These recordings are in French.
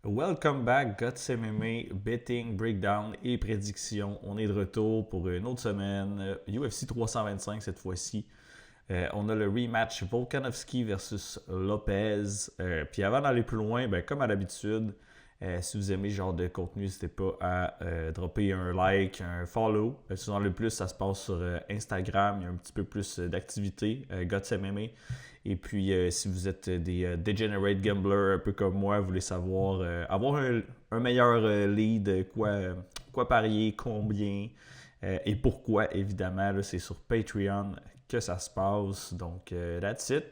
Welcome back, Guts MMA, betting, breakdown et prédictions. On est de retour pour une autre semaine. UFC 325 cette fois-ci. On a le rematch Volkanovski versus Lopez. Puis avant d'aller plus loin, comme à l'habitude, si vous aimez ce genre de contenu, n'hésitez pas à dropper un like, un follow. Si vous en voulez plus, ça se passe sur Instagram. Il y a un petit peu plus d'activité, Guts MMA. Et puis, si vous êtes des degenerate gamblers un peu comme moi, vous voulez savoir avoir un meilleur lead, quoi parier, combien et pourquoi, évidemment, là, c'est sur Patreon que ça se passe. Donc, that's it.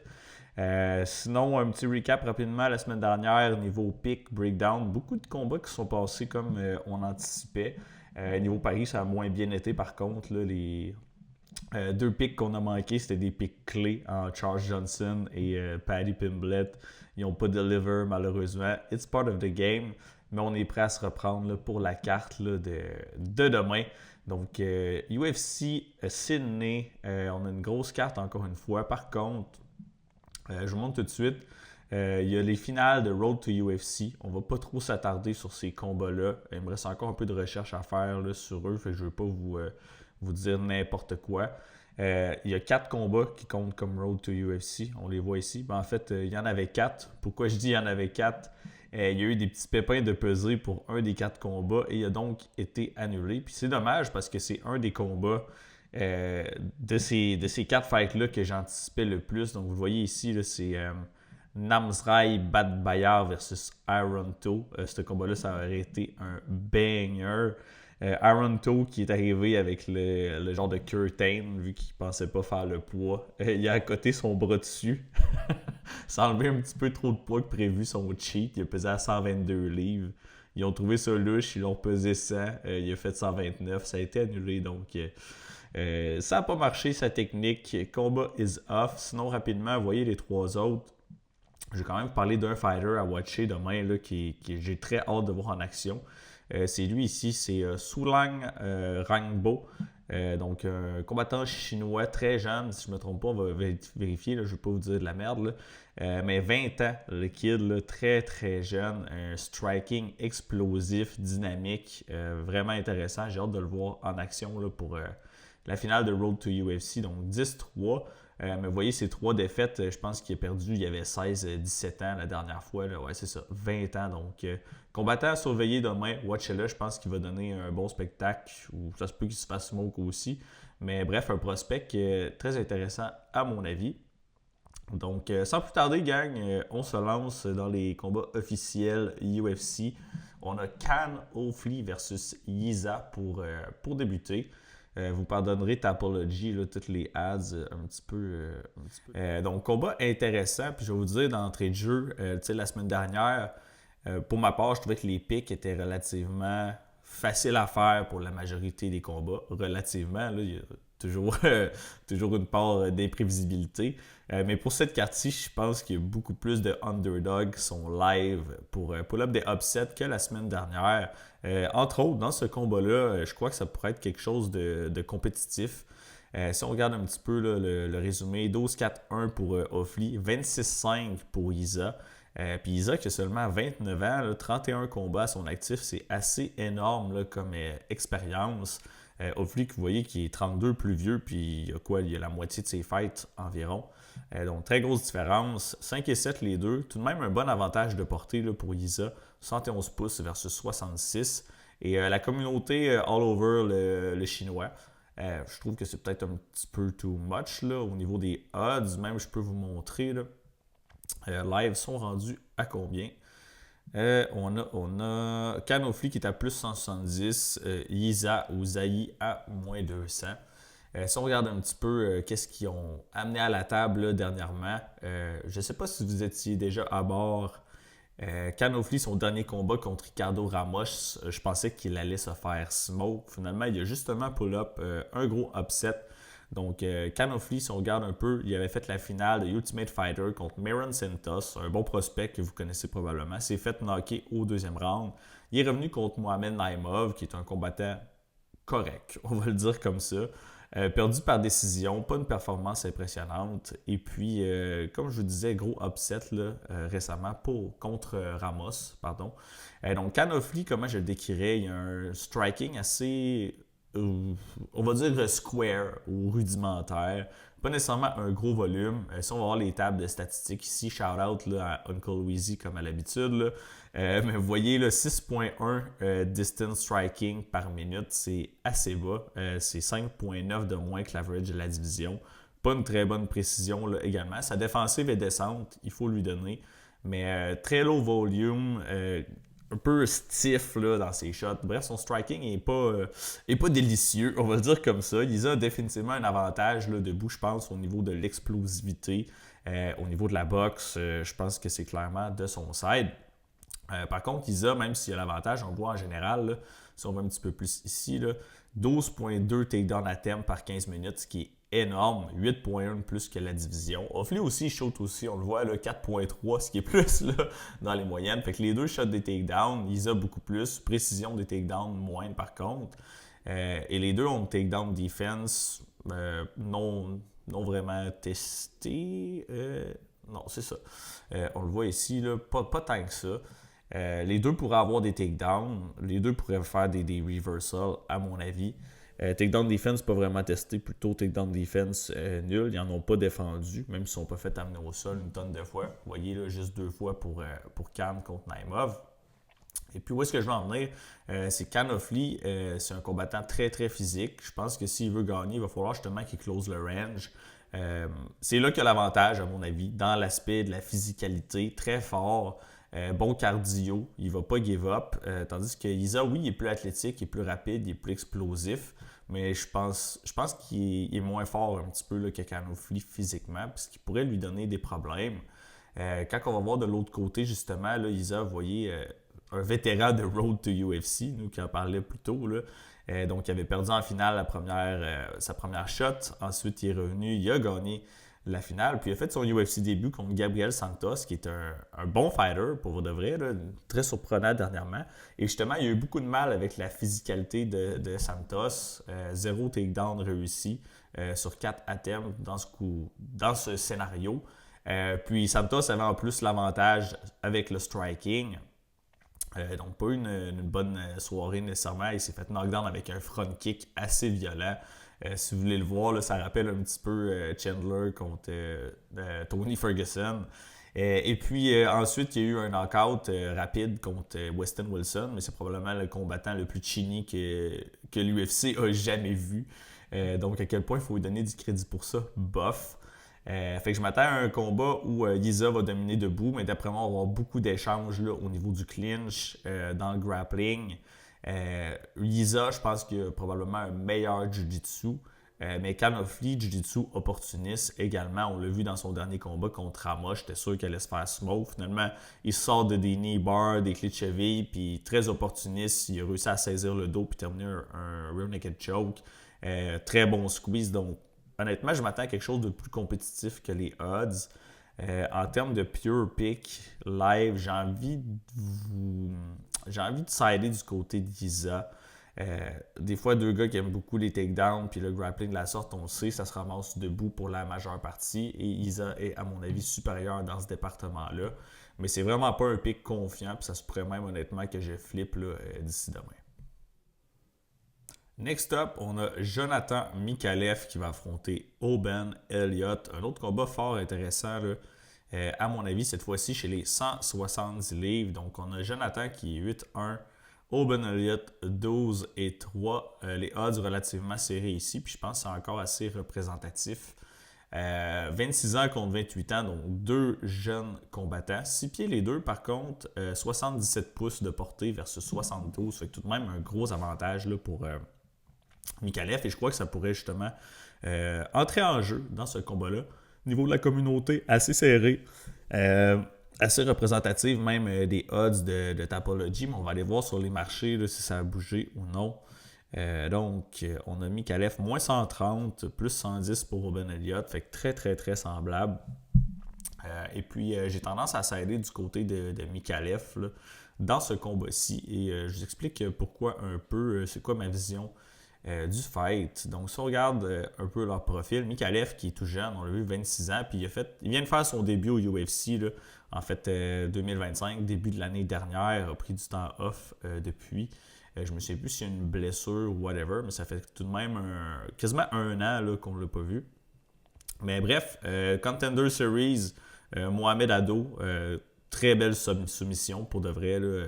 Sinon, un petit recap rapidement la semaine dernière, niveau pick, breakdown, beaucoup de combats qui sont passés comme on anticipait. Niveau Paris, ça a moins bien été par contre. Là, les deux picks qu'on a manqués, c'était des picks clés en Charles Johnson et Paddy Pimblett. Ils n'ont pas deliver malheureusement. It's part of the game, mais on est prêt à se reprendre là, pour la carte là, de demain. Donc, UFC Sydney, on a une grosse carte encore une fois. Par contre, je vous montre tout de suite. Il y a les finales de Road to UFC. On va pas trop s'attarder sur ces combats-là. Il me reste encore un peu de recherche à faire là, sur eux. Fait que je ne veux pas vous dire n'importe quoi. Il y a 4 combats qui comptent comme Road to UFC. On les voit ici. En fait, il y en avait 4. Pourquoi je dis il y en avait 4? Il y a eu des petits pépins de pesée pour un des 4 combats et il a donc été annulé. Puis c'est dommage parce que c'est un des combats de ces 4 fights-là que j'anticipais le plus. Donc vous le voyez ici, là, c'est Namzrai Badbayar versus Aronto. Ce combat-là, ça aurait été un banger. Aronto qui est arrivé avec le genre de curtain, vu qu'il pensait pas faire le poids. Il a accoté son bras dessus. Ça a enlevé un petit peu trop de poids que prévu son cheat. Il a pesé à 122 livres. Ils ont trouvé ça louche, ils l'ont pesé 100. Il a fait 129. Ça a été annulé, donc ça n'a pas marché, sa technique. Combat is off. Sinon, rapidement, vous voyez les 3 autres. Je vais quand même parler d'un fighter à watcher demain là, qui j'ai très hâte de voir en action. C'est lui ici, c'est Sulang Rangbo. Donc, un combattant chinois très jeune, si je ne me trompe pas, on va vérifier, là, je ne vais pas vous dire de la merde. Là. Mais 20 ans, le kid, là, très très jeune, un striking explosif, dynamique, vraiment intéressant. J'ai hâte de le voir en action là, pour la finale de Road to UFC, donc 10-3. Mais vous voyez, ces 3 défaites, je pense qu'il a perdu, il y avait 16-17 ans la dernière fois. Là. Ouais, c'est ça, 20 ans. Donc, combattant à surveiller demain, watchez-le, je pense qu'il va donner un bon spectacle, ou ça se peut qu'il se fasse smoke aussi. Mais bref, un prospect très intéressant à mon avis. Donc, sans plus tarder, gang, on se lance dans les combats officiels UFC. On a Can O'Fley versus Yiza pour débuter. Vous pardonnerez Tapology, là, toutes les ads un petit peu. Donc, combat intéressant. Puis je vais vous dire d'entrée de jeu, la semaine dernière, pour ma part, je trouvais que les picks étaient relativement faciles à faire pour la majorité des combats. Relativement, là, il y a toujours, toujours une part d'imprévisibilité. Mais pour cette carte-ci, je pense qu'il y a beaucoup plus de underdogs qui sont live pour pull-up des upsets que la semaine dernière. Entre autres, dans ce combat-là, je crois que ça pourrait être quelque chose de compétitif. Si on regarde un petit peu là, le résumé, 12-4-1 pour Offley, 26-5 pour Isa. Puis Isa qui a seulement 29 ans, là, 31 combats à son actif, c'est assez énorme là, comme expérience. Offley, que vous voyez, qui est 32 plus vieux, puis il y a la moitié de ses fights environ. Donc, très grosse différence. 5 et 7 les deux. Tout de même, un bon avantage de portée là, pour Isa. 71 pouces versus 66. Et la communauté all over le chinois. Je trouve que c'est peut-être un petit peu too much là, au niveau des odds. Même, je peux vous montrer. Là. Live sont rendus à combien? On a Canofli qui est à plus 170, Yiza ou Zayi à moins 200. Si on regarde un petit peu qu'est-ce qu'ils ont amené à la table là, dernièrement, je ne sais pas si vous étiez déjà à bord. Canofli, son dernier combat contre Ricardo Ramos, je pensais qu'il allait se faire smoke. Finalement, il a justement pull-up un gros upset. Donc, Canofli, si on regarde un peu, il avait fait la finale de Ultimate Fighter contre Miran Santos, un bon prospect que vous connaissez probablement. S'est fait knocker au 2e round. Il est revenu contre Mohamed Naimov, qui est un combattant correct, on va le dire comme ça. Perdu par décision, pas une performance impressionnante. Et puis, comme je vous disais, gros upset là, récemment contre Ramos. Pardon. Donc, Canofly, comment je le décrirais, il y a un striking assez, on va dire square ou rudimentaire. Pas nécessairement un gros volume. Si on va voir les tables de statistiques ici, shout out là, à Uncle Weezy comme à l'habitude. Mais vous voyez, là, 6.1 distance striking par minute, c'est assez bas. C'est 5.9 de moins que l'average de la division. Pas une très bonne précision là, également. Sa défensive est décente, il faut lui donner. Mais très low volume, un peu stiff là, dans ses shots. Bref, son striking est pas délicieux, on va le dire comme ça. Il a définitivement un avantage là, debout, je pense, au niveau de l'explosivité, au niveau de la boxe. Je pense que c'est clairement de son side. Par contre, Isa, même s'il y a l'avantage, on voit en général, là, si on va un petit peu plus ici, 12.2 takedown à terme par 15 minutes, ce qui est énorme, 8.1 plus que la division. Hoffley aussi shoot aussi, on le voit, 4.3, ce qui est plus là, dans les moyennes. Fait que les deux shots des takedowns, Isa beaucoup plus, précision des takedowns moindre par contre. Et les deux ont une takedown defense non vraiment testé. Non, c'est ça. On le voit ici, là, pas tant que ça. Les deux pourraient avoir des takedowns. Les deux pourraient faire des reversals, à mon avis. Takedown defense, pas vraiment testé. Plutôt takedown defense nul. Ils n'en ont pas défendu, même s'ils ne sont pas fait amener au sol une tonne de fois. Vous voyez, là, juste 2 fois pour Khan contre Naimov. Et puis, où est-ce que je veux en venir? C'est Canofly, c'est un combattant très, très physique. Je pense que s'il veut gagner, il va falloir justement qu'il close le range. C'est là qu'il y a l'avantage, à mon avis, dans l'aspect de la physicalité, très fort. Bon cardio, il ne va pas give up. Tandis que Isa, oui, il est plus athlétique, il est plus rapide, il est plus explosif. Mais je pense qu'il est moins fort un petit peu là, que Canofly physiquement, puisqu'il pourrait lui donner des problèmes. Quand on va voir de l'autre côté, justement, là, Isa, vous voyez, un vétéran de Road to UFC, nous qui en parlait plus tôt, là. Donc, il avait perdu en finale sa première shot. Ensuite, il est revenu, il a gagné la finale. Puis, il a fait son UFC début contre Gabriel Santos, qui est un bon fighter, pour de vrai, là, très surprenant dernièrement. Et justement, il a eu beaucoup de mal avec la physicalité de Santos. 0 takedown réussi sur 4 attempts dans ce scénario. Puis, Santos avait en plus l'avantage avec le striking. Donc, pas une bonne soirée nécessairement. Il s'est fait knockdown avec un front kick assez violent. Si vous voulez le voir, là, ça rappelle un petit peu Chandler contre Tony Ferguson. Et puis ensuite, il y a eu un knockout rapide contre Weston Wilson, mais c'est probablement le combattant le plus chini que l'UFC a jamais vu. Donc, à quel point il faut lui donner du crédit pour ça? Bof. Fait que je m'attends à un combat où Yiza va dominer debout, mais d'après moi, on va avoir beaucoup d'échanges là, au niveau du clinch, dans le grappling. Yiza, je pense qu'il a probablement un meilleur jiu-jitsu, mais Canofly, jiu-jitsu opportuniste également. On l'a vu dans son dernier combat contre Ramos, j'étais sûr qu'il allait se faire smoke. Finalement, il sort de des knee bars, des clés de cheville, puis très opportuniste. Il a réussi à saisir le dos puis terminer un rear naked choke. Très bon squeeze, donc honnêtement, je m'attends à quelque chose de plus compétitif que les odds. En termes de pure pick live, j'ai envie de sider du côté d'Isa. Des fois, deux gars qui aiment beaucoup les takedowns puis le grappling de la sorte, on le sait, ça se ramasse debout pour la majeure partie. Et Isa est, à mon avis, supérieur dans ce département-là. Mais c'est vraiment pas un pick confiant, puis ça se pourrait même honnêtement que je flippe là, d'ici demain. Next up, on a Jonathan Mikalev qui va affronter Oben Elliott. Un autre combat fort intéressant, là, à mon avis, cette fois-ci chez les 170 livres. Donc, on a Jonathan qui est 8-1, Oben Elliott 12-3. Les odds relativement serrés ici, puis je pense que c'est encore assez représentatif. 26 ans contre 28 ans, donc deux jeunes combattants. 6 pieds les deux, par contre, 77 pouces de portée versus 72. Fait que tout de même un gros avantage là, pour Mikalev, et je crois que ça pourrait justement entrer en jeu dans ce combat-là. Au niveau de la communauté, assez serré, assez représentative, même des odds de Tapology, mais on va aller voir sur les marchés là, si ça a bougé ou non. Donc, on a Mikalev moins 130, plus 110 pour Oben Elliott, fait que très, très, très semblable. Et puis, j'ai tendance à s'aider du côté de Mikalev là, dans ce combat-ci, et je vous explique pourquoi un peu, c'est quoi ma vision du fight. Donc, si on regarde un peu leur profil, Mikalev, qui est tout jeune, on l'a vu, 26 ans, puis il vient de faire son début au UFC, là, en fait, 2025, début de l'année dernière, a pris du temps off depuis. Je me souviens plus s'il y a une blessure ou whatever, mais ça fait tout de même quasiment un an là, qu'on ne l'a pas vu. Mais bref, Contender Series, Mohamed Ado, très belle soumission pour de vrai, là,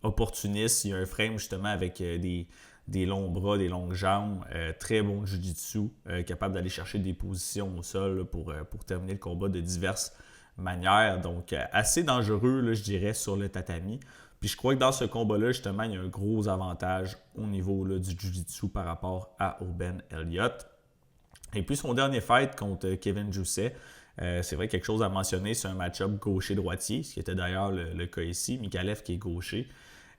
opportuniste. Il y a un frame justement avec des longs bras, des longues jambes, très bon jiu-jitsu, capable d'aller chercher des positions au sol là, pour terminer le combat de diverses manières. Donc, assez dangereux, là, je dirais, sur le tatami. Puis je crois que dans ce combat-là, justement, il y a un gros avantage au niveau là, du jiu-jitsu par rapport à Oben Elliott. Et puis son dernier fight contre Kevin Jousset, c'est vrai quelque chose à mentionner, c'est un match-up gaucher-droitier, ce qui était d'ailleurs le cas ici, Mikalev qui est gaucher.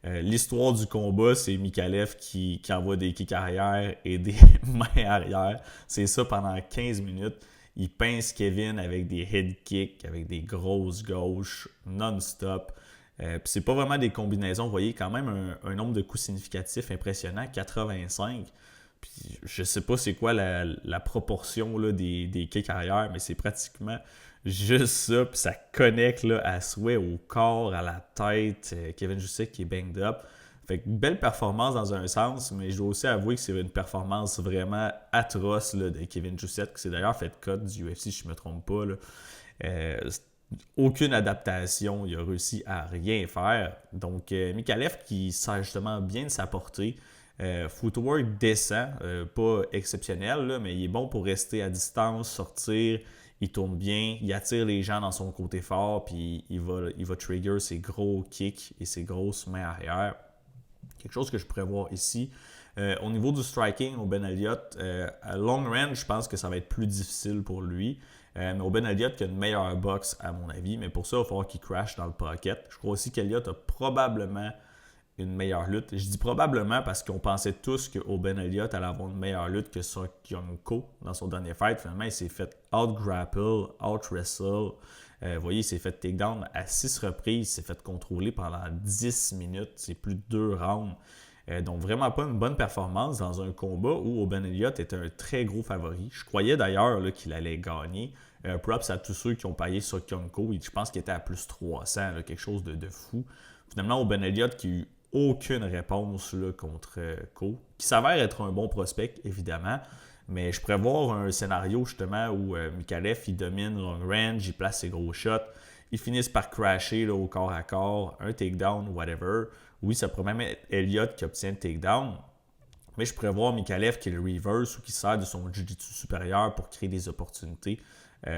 L'histoire du combat, c'est Mikalev qui envoie des kicks arrière et des mains arrière. C'est ça pendant 15 minutes. Il pince Kevin avec des head kicks, avec des grosses gauches, non-stop. Puis c'est pas vraiment des combinaisons, vous voyez quand même un nombre de coups significatifs impressionnant, 85. Puis je sais pas c'est quoi la proportion là, des kicks arrière, mais c'est pratiquement juste ça. Puis ça connecte là, à souhait au corps, à la tête. Kevin Jousset qui est banged up. Fait que belle performance dans un sens, mais je dois aussi avouer que c'est une performance vraiment atroce là, de Kevin Jousset, qui s'est d'ailleurs fait cut du UFC, si je ne me trompe pas. Là. Aucune adaptation, il a réussi à rien faire. Donc, Mikalev qui sert justement bien de sa portée. Footwork décent, pas exceptionnel, là, mais il est bon pour rester à distance, sortir. Il tourne bien, il attire les gens dans son côté fort, puis il va trigger ses gros kicks et ses grosses mains arrière. Quelque chose que je pourrais voir ici. Au niveau du striking, Oben Elliott, à long range, je pense que ça va être plus difficile pour lui. Mais Oben Elliott qui a une meilleure boxe, à mon avis. Mais pour ça, il va falloir qu'il crash dans le pocket. Je crois aussi qu'Elliott a probablement une meilleure lutte. Je dis probablement parce qu'on pensait tous que Oben Elliott allait avoir une meilleure lutte que Sok Young Ko dans son dernier fight. Finalement, il s'est fait out-grapple, out-wrestle. Vous voyez, il s'est fait takedown à 6 reprises. Il s'est fait contrôler pendant 10 minutes. C'est plus de 2 rounds. Donc, vraiment pas une bonne performance dans un combat où Oben Elliott était un très gros favori. Je croyais d'ailleurs là, qu'il allait gagner. Props à tous ceux qui ont payé Sok Young Ko. Je pense qu'il était à plus 300, là, quelque chose de fou. Finalement, Oben Elliott qui a eu aucune réponse là, contre Ko, qui s'avère être un bon prospect, évidemment. Mais je pourrais voir un scénario justement où Mikalev il domine long range, il place ses gros shots, ils finissent par crasher là, au corps à corps, un takedown, whatever. Oui, ça pourrait même être Elliott qui obtient le takedown. Mais je pourrais voir Mikalev qui est le reverse ou qui sert de son jiu-jitsu supérieur pour créer des opportunités,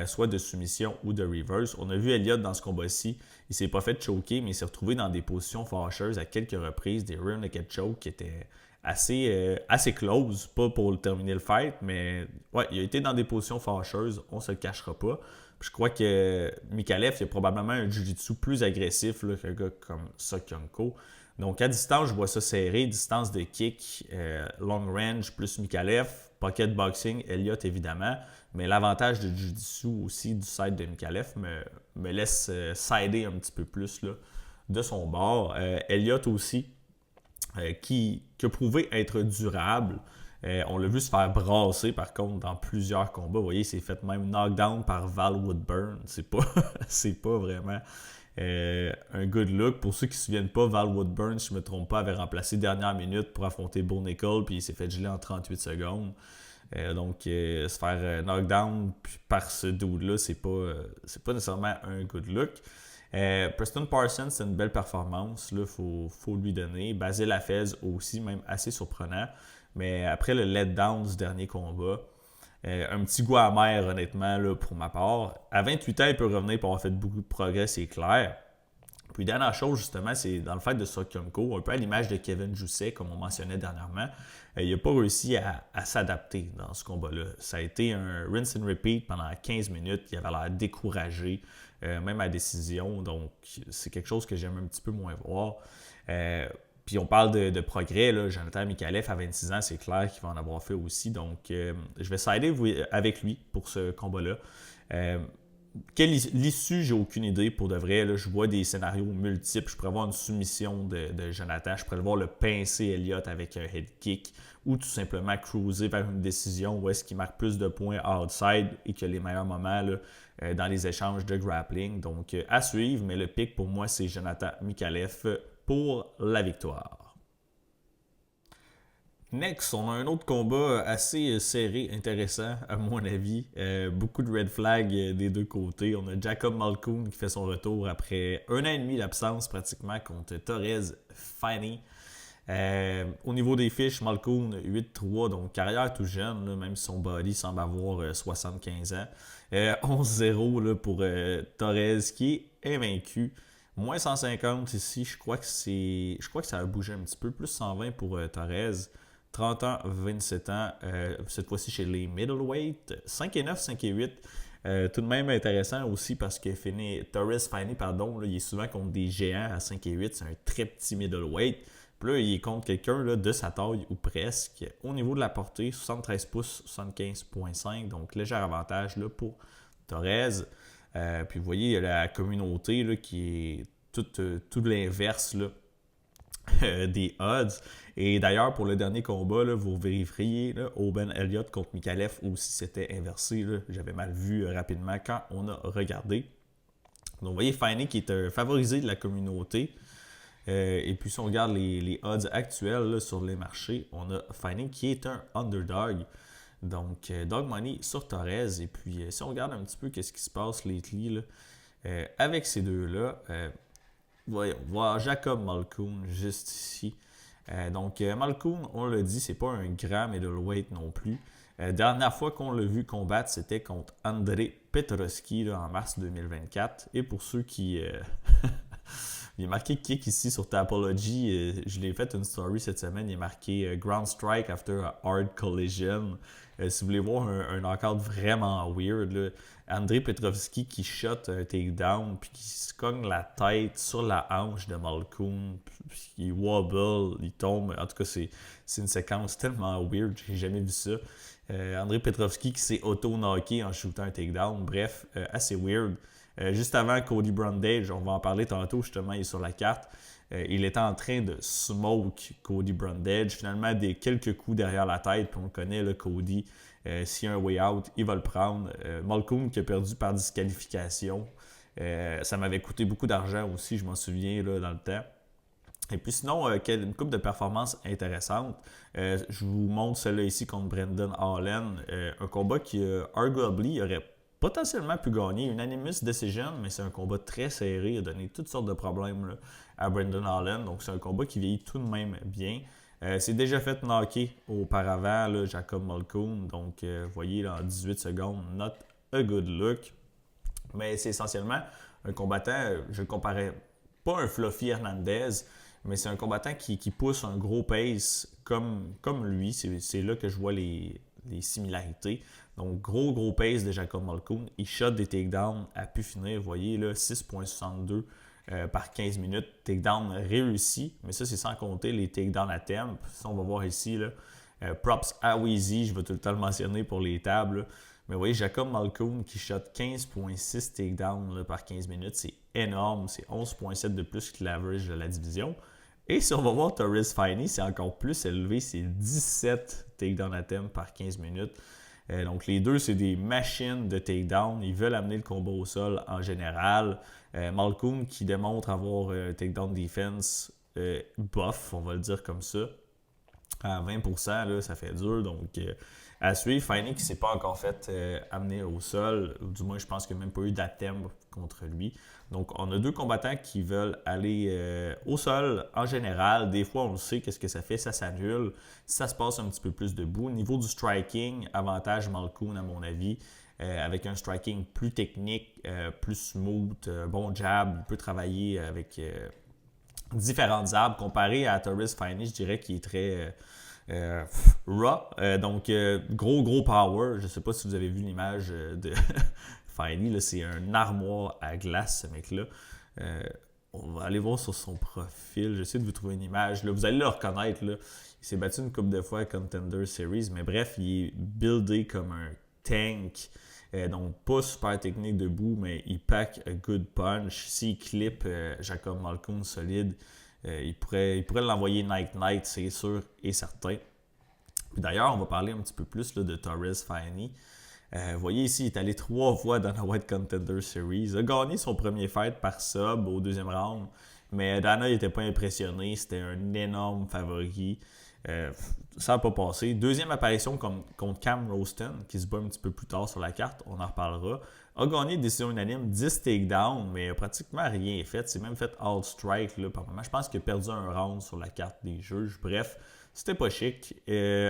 soit de soumission ou de reverse. On a vu Elliott dans ce combat-ci, il s'est pas fait choquer, mais il s'est retrouvé dans des positions fâcheuses à quelques reprises, des rear naked choke qui étaient assez close, pas pour terminer le fight, mais ouais, il a été dans des positions fâcheuses, on se le cachera pas. Puis je crois que Mikalev il a probablement un jiu-jitsu plus agressif là, qu'un gars comme Sok Young Ko. Donc à distance, je vois ça serré, distance de kick, long range plus Mikalev, pocket boxing, Elliott évidemment, mais l'avantage de jiu-jitsu aussi du side de Mikalev me laisse sider un petit peu plus là, de son bord. Elliott aussi, qui a prouvé être durable. On l'a vu se faire brasser par contre dans plusieurs combats. Vous voyez, il s'est fait même knockdown par Val Woodburn. C'est pas vraiment un good look. Pour ceux qui ne se souviennent pas, Val Woodburn, si je ne me trompe pas, avait remplacé dernière minute pour affronter Bo Nickel, puis il s'est fait geler en 38 secondes. Donc, se faire knockdown par ce dude-là, c'est pas nécessairement un good look. Preston Parsons, c'est une belle performance, il faut lui donner. Basile Hafez aussi, même assez surprenant. Mais après le letdown du dernier combat, un petit goût amer, honnêtement, là, pour ma part. À 28 ans, il peut revenir pour avoir fait beaucoup de progrès, c'est clair. Puis, dernière chose, justement, c'est dans le fait de Sok Young Ko, un peu à l'image de Kevin Jousset, comme on mentionnait dernièrement, il n'a pas réussi à s'adapter dans ce combat-là. Ça a été un rinse and repeat pendant 15 minutes. Il avait l'air découragé, même à décision. Donc, c'est quelque chose que j'aime un petit peu moins voir. Puis on parle de progrès, là. Jonathan Mikalev à 26 ans, c'est clair qu'il va en avoir fait aussi. Donc, je vais sider avec lui pour ce combat-là. L'issue, j'ai aucune idée pour de vrai. Là, je vois des scénarios multiples. Je pourrais voir une soumission de Jonathan. Je pourrais le voir le pincer Elliott avec un head kick ou tout simplement cruiser vers une décision où est-ce qu'il marque plus de points outside et qu'il y a les meilleurs moments là, dans les échanges de grappling. Donc, à suivre, mais le pick pour moi, c'est Jonathan Mikalev pour la victoire. Next, on a un autre combat assez serré, intéressant à mon avis. Beaucoup de red flags des deux côtés. On a Jacob Malkoun qui fait son retour après 1 an et demi d'absence pratiquement contre Torres Fanny. Au niveau des fiches, Malkoun 8-3, donc carrière tout jeune, là, même si son body semble avoir 75 ans. 11-0 là, pour Torres qui est invaincu. Moins 150 ici, je crois que ça a bougé un petit peu. Plus 120 pour Torres. 30 ans, 27 ans, cette fois-ci chez les middleweight. 5-9, 5-8. Tout de même intéressant aussi parce que Torres Fanny, pardon, là, il est souvent contre des géants à 5-8. C'est un très petit middleweight. Puis là, il est contre quelqu'un là, de sa taille ou presque. Au niveau de la portée, 73 pouces, 75,5. Donc, léger avantage là, pour Torres. Puis vous voyez, il y a la communauté là, qui est tout l'inverse là, des odds. Et d'ailleurs, pour le dernier combat, là, vous vérifieriez Oben Elliott contre Mikalev aussi c'était inversé. Là. J'avais mal vu rapidement quand on a regardé. Donc vous voyez Fanny qui est un favorisé de la communauté. Et puis si on regarde les odds actuels là, sur les marchés, on a Fanny qui est un underdog. Donc dog money sur Torres. Et puis si on regarde un petit peu qu'est-ce qui se passe lately là, avec ces deux-là, voyons, voir Jacob Malkoun juste ici. Donc, Malkoun, on l'a dit, c'est pas un grand middleweight non plus. Dernière fois qu'on l'a vu combattre, c'était contre Andrei Petroski là, en mars 2024. Et pour ceux qui... il est marqué kick ici sur Tapology. Je l'ai fait une story cette semaine. Il est marqué Ground Strike after a hard collision. Si vous voulez voir un knockout vraiment weird, là, Andrei Petrovski qui shot un takedown puis qui se cogne la tête sur la hanche de Malkoun, puis il wobble, il tombe. En tout cas, c'est une séquence tellement weird, j'ai jamais vu ça. Andrei Petrovski qui s'est auto-knocké en shootant un takedown. Bref, assez weird. Juste avant Cody Brundage, on va en parler tantôt, justement, il est sur la carte. Il était en train de smoke Cody Brundage. Finalement, quelques coups derrière la tête, puis on connaît le Cody. S'il y a un way out, il va le prendre. Malkoun qui a perdu par disqualification. Ça m'avait coûté beaucoup d'argent aussi, je m'en souviens là, dans le temps. Et puis sinon, une couple de performances intéressantes. Je vous montre celle-là ici contre Brendan Allen. Un combat qui, arguably, aurait potentiellement pu gagner. Unanimous decision, mais c'est un combat très serré. Il a donné toutes sortes de problèmes là, à Brendan Allen. Donc c'est un combat qui vieillit tout de même bien. C'est déjà fait knocker auparavant, là, Jacob Malkoun. Donc, vous voyez, là, en 18 secondes, not a good look. Mais c'est essentiellement un combattant, je ne comparais pas un Fluffy Hernandez, mais c'est un combattant qui pousse un gros pace comme lui. C'est là que je vois les similarités. Donc, gros pace de Jacob Malkoun. Il shot des takedowns à pu finir. Vous voyez, là, 6,62 par 15 minutes. Takedown réussi, mais ça, c'est sans compter les takedowns à temp. Ça, on va voir ici. Là, props à Weezy, je vais tout le temps le mentionner pour les tables. Là. Mais vous voyez, Jacob Malkoun qui shot 15,6 takedowns par 15 minutes. C'est énorme. C'est 11,7 de plus que l'average de la division. Et si on va voir Torres Fanny, c'est encore plus élevé. C'est 17 takedowns à temp par 15 minutes. Donc les deux, c'est des machines de takedown. Ils veulent amener le combat au sol en général. Malkoun qui démontre avoir un takedown defense buff, on va le dire comme ça. À 20%, là, ça fait dur. Donc à suivre, Fanny qui ne s'est pas encore fait amener au sol. Ou du moins, je pense qu'il n'y a même pas eu d'attempt contre lui. Donc on a deux combattants qui veulent aller au sol en général. Des fois, on le sait, qu'est-ce que ça fait, ça s'annule. Ça se passe un petit peu plus debout. Au niveau du striking, avantage Malkoun à mon avis. Avec un striking plus technique, plus smooth, bon jab, il peut travailler avec différentes armes. Comparé à Torres Fanny, je dirais qu'il est très raw. Donc, gros power. Je ne sais pas si vous avez vu l'image de Fanny. Là, c'est un armoire à glace, ce mec-là. On va aller voir sur son profil. J'essaie de vous trouver une image. Là, vous allez le reconnaître. Là. Il s'est battu une couple de fois à Contender Series. Mais bref, il est buildé comme un tank. Donc, pas super technique debout, mais il pack a good punch. S'il clip Jacob Malkoun solide, il pourrait l'envoyer night-night, c'est sûr et certain. Puis d'ailleurs, on va parler un petit peu plus là, de Torres Faini. Vous voyez ici, il est allé 3 fois dans la White Contender Series. Il a gagné son premier fight par sub au deuxième round. Mais Dana n'était pas impressionné. C'était un énorme favori. Ça n'a pas passé. Deuxième apparition contre Cam Roston, qui se bat un petit peu plus tard sur la carte. On en reparlera. A gagné décision unanime, 10 takedowns, mais pratiquement rien fait. C'est même fait out-strike là, par moment. Je pense qu'il a perdu un round sur la carte des juges. Bref, c'était pas chic.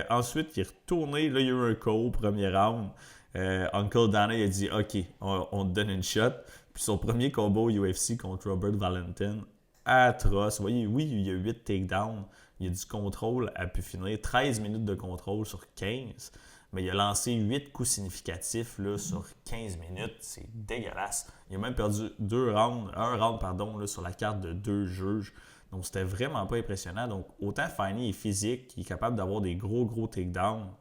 Ensuite, il est retourné. Là, il y a eu un call, premier round. Uncle Dana il a dit OK, on te donne une shot. Puis son premier combat au UFC contre Robert Valentin, atroce. Vous voyez, oui, il y a 8 takedowns. Il y a du contrôle à pu finir. 13 minutes de contrôle sur 15. Mais il a lancé 8 coups significatifs là, sur 15 minutes. C'est dégueulasse. Il a même perdu un round là, sur la carte de 2 juges. Donc, c'était vraiment pas impressionnant. Donc, autant Fanny est physique, il est capable d'avoir des gros takedowns,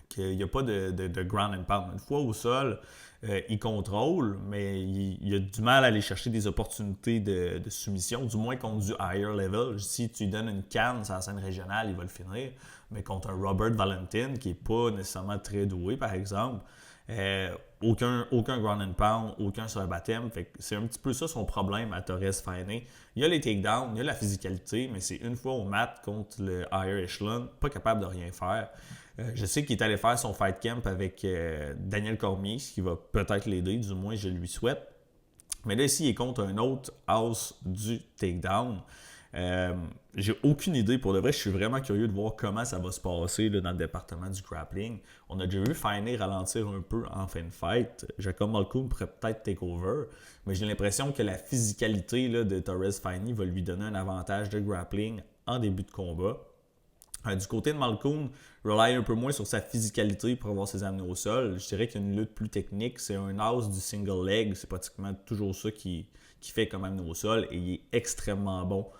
qu'il n'y a pas de ground and pound. Une fois au sol, il contrôle, mais il a du mal à aller chercher des opportunités de soumission, du moins contre du higher level. Si tu lui donnes une canne sur la scène régionale, il va le finir. Mais contre un Robert Valentin, qui n'est pas nécessairement très doué, par exemple, aucun ground and pound, aucun sur un baptême. Fait que c'est un petit peu ça son problème à Torres Faini. Il y a les takedowns, il y a la physicalité, mais c'est une fois au mat contre le higher echelon, pas capable de rien faire. Je sais qu'il est allé faire son fight camp avec Daniel Cormier, ce qui va peut-être l'aider, du moins je lui souhaite. Mais là, ici, il est contre un autre house du takedown. J'ai aucune idée pour de vrai. Je suis vraiment curieux de voir comment ça va se passer là, dans le département du grappling. On a déjà vu Faini ralentir un peu en fin de fight. Jacob Malkoun pourrait peut-être take over. Mais j'ai l'impression que la physicalité là, de Torres Faini va lui donner un avantage de grappling en début de combat. Du côté de Malkoun, rely un peu moins sur sa physicalité pour avoir ses amenés au sol. Je dirais qu'il y a une lutte plus technique. C'est un house du single leg. C'est pratiquement toujours ça qui fait comme amené au sol. Et il est extrêmement bon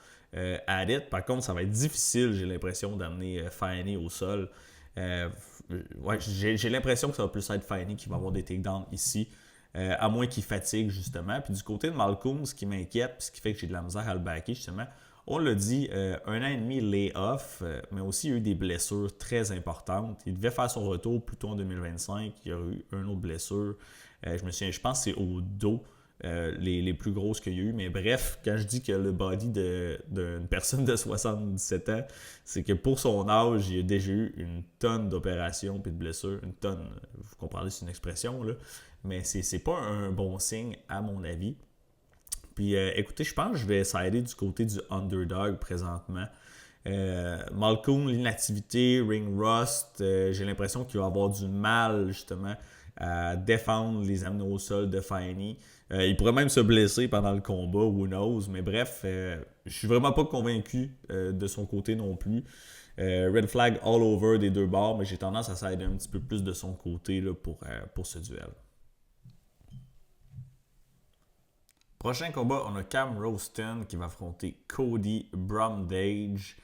à it. Par contre, ça va être difficile, j'ai l'impression, d'amener Faini au sol. J'ai l'impression que ça va plus être Faini qui va avoir des takedowns ici. À moins qu'il fatigue, justement. Puis du côté de Malkoun, ce qui m'inquiète, puis ce qui fait que j'ai de la misère à le backer, justement, on l'a dit, 1 an et demi lay-off, mais aussi il y a eu des blessures très importantes. Il devait faire son retour plus tôt en 2025. Il y a eu une autre blessure. Je pense que c'est au dos, les plus grosses qu'il y a eu. Mais bref, quand je dis que le body d'une personne de 77 ans, c'est que pour son âge, il a déjà eu une tonne d'opérations et de blessures. Une tonne, vous comprenez, c'est une expression, là. Mais c'est pas un bon signe, à mon avis. Puis écoutez, je pense que je vais s'aider du côté du underdog présentement. Malkoun, l'inactivité, ring rust, j'ai l'impression qu'il va avoir du mal justement à défendre les amener au sol de Faini. Il pourrait même se blesser pendant le combat, who knows. Mais bref, je suis vraiment pas convaincu de son côté non plus. Red flag all over des deux bords, mais j'ai tendance à s'aider un petit peu plus de son côté là, pour ce duel. Prochain combat, on a Cam Roston qui va affronter Cody Brumdage.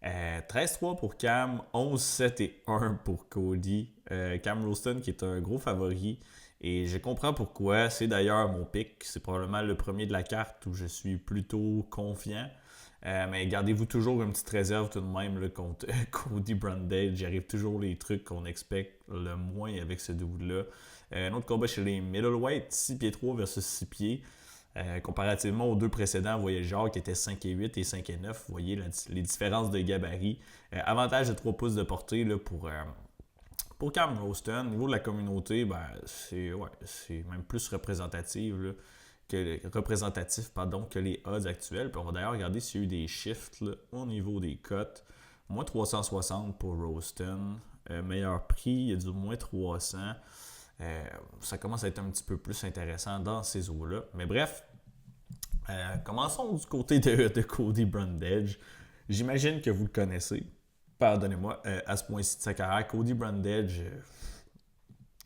13-3 pour Cam, 11-7 et 1 pour Cody. Cam Roston qui est un gros favori et je comprends pourquoi. C'est d'ailleurs mon pick. C'est probablement le premier de la carte où je suis plutôt confiant. Mais gardez-vous toujours une petite réserve tout de même là, contre Cody Brumdage. Il arrive toujours les trucs qu'on expecte le moins avec ce dude-là. Un autre combat chez les middleweight, 6 pieds 3 versus 6 pieds. Comparativement aux deux précédents voyageurs qui étaient 5 et 8 et 5 et 9, vous voyez les différences de gabarit. Avantage de 3 pouces de portée là, pour Cam Roston. Au niveau de la communauté, c'est même plus représentatif que les odds actuels. Puis on va d'ailleurs regarder s'il y a eu des shifts là, au niveau des cotes. Moins 360 pour Roston. Meilleur prix, il y a du moins 300. Ça commence à être un petit peu plus intéressant dans ces eaux-là. Mais bref, commençons du côté de Cody Brumdage. J'imagine que vous le connaissez. Pardonnez-moi, à ce point-ci de sa carrière, Cody Brumdage,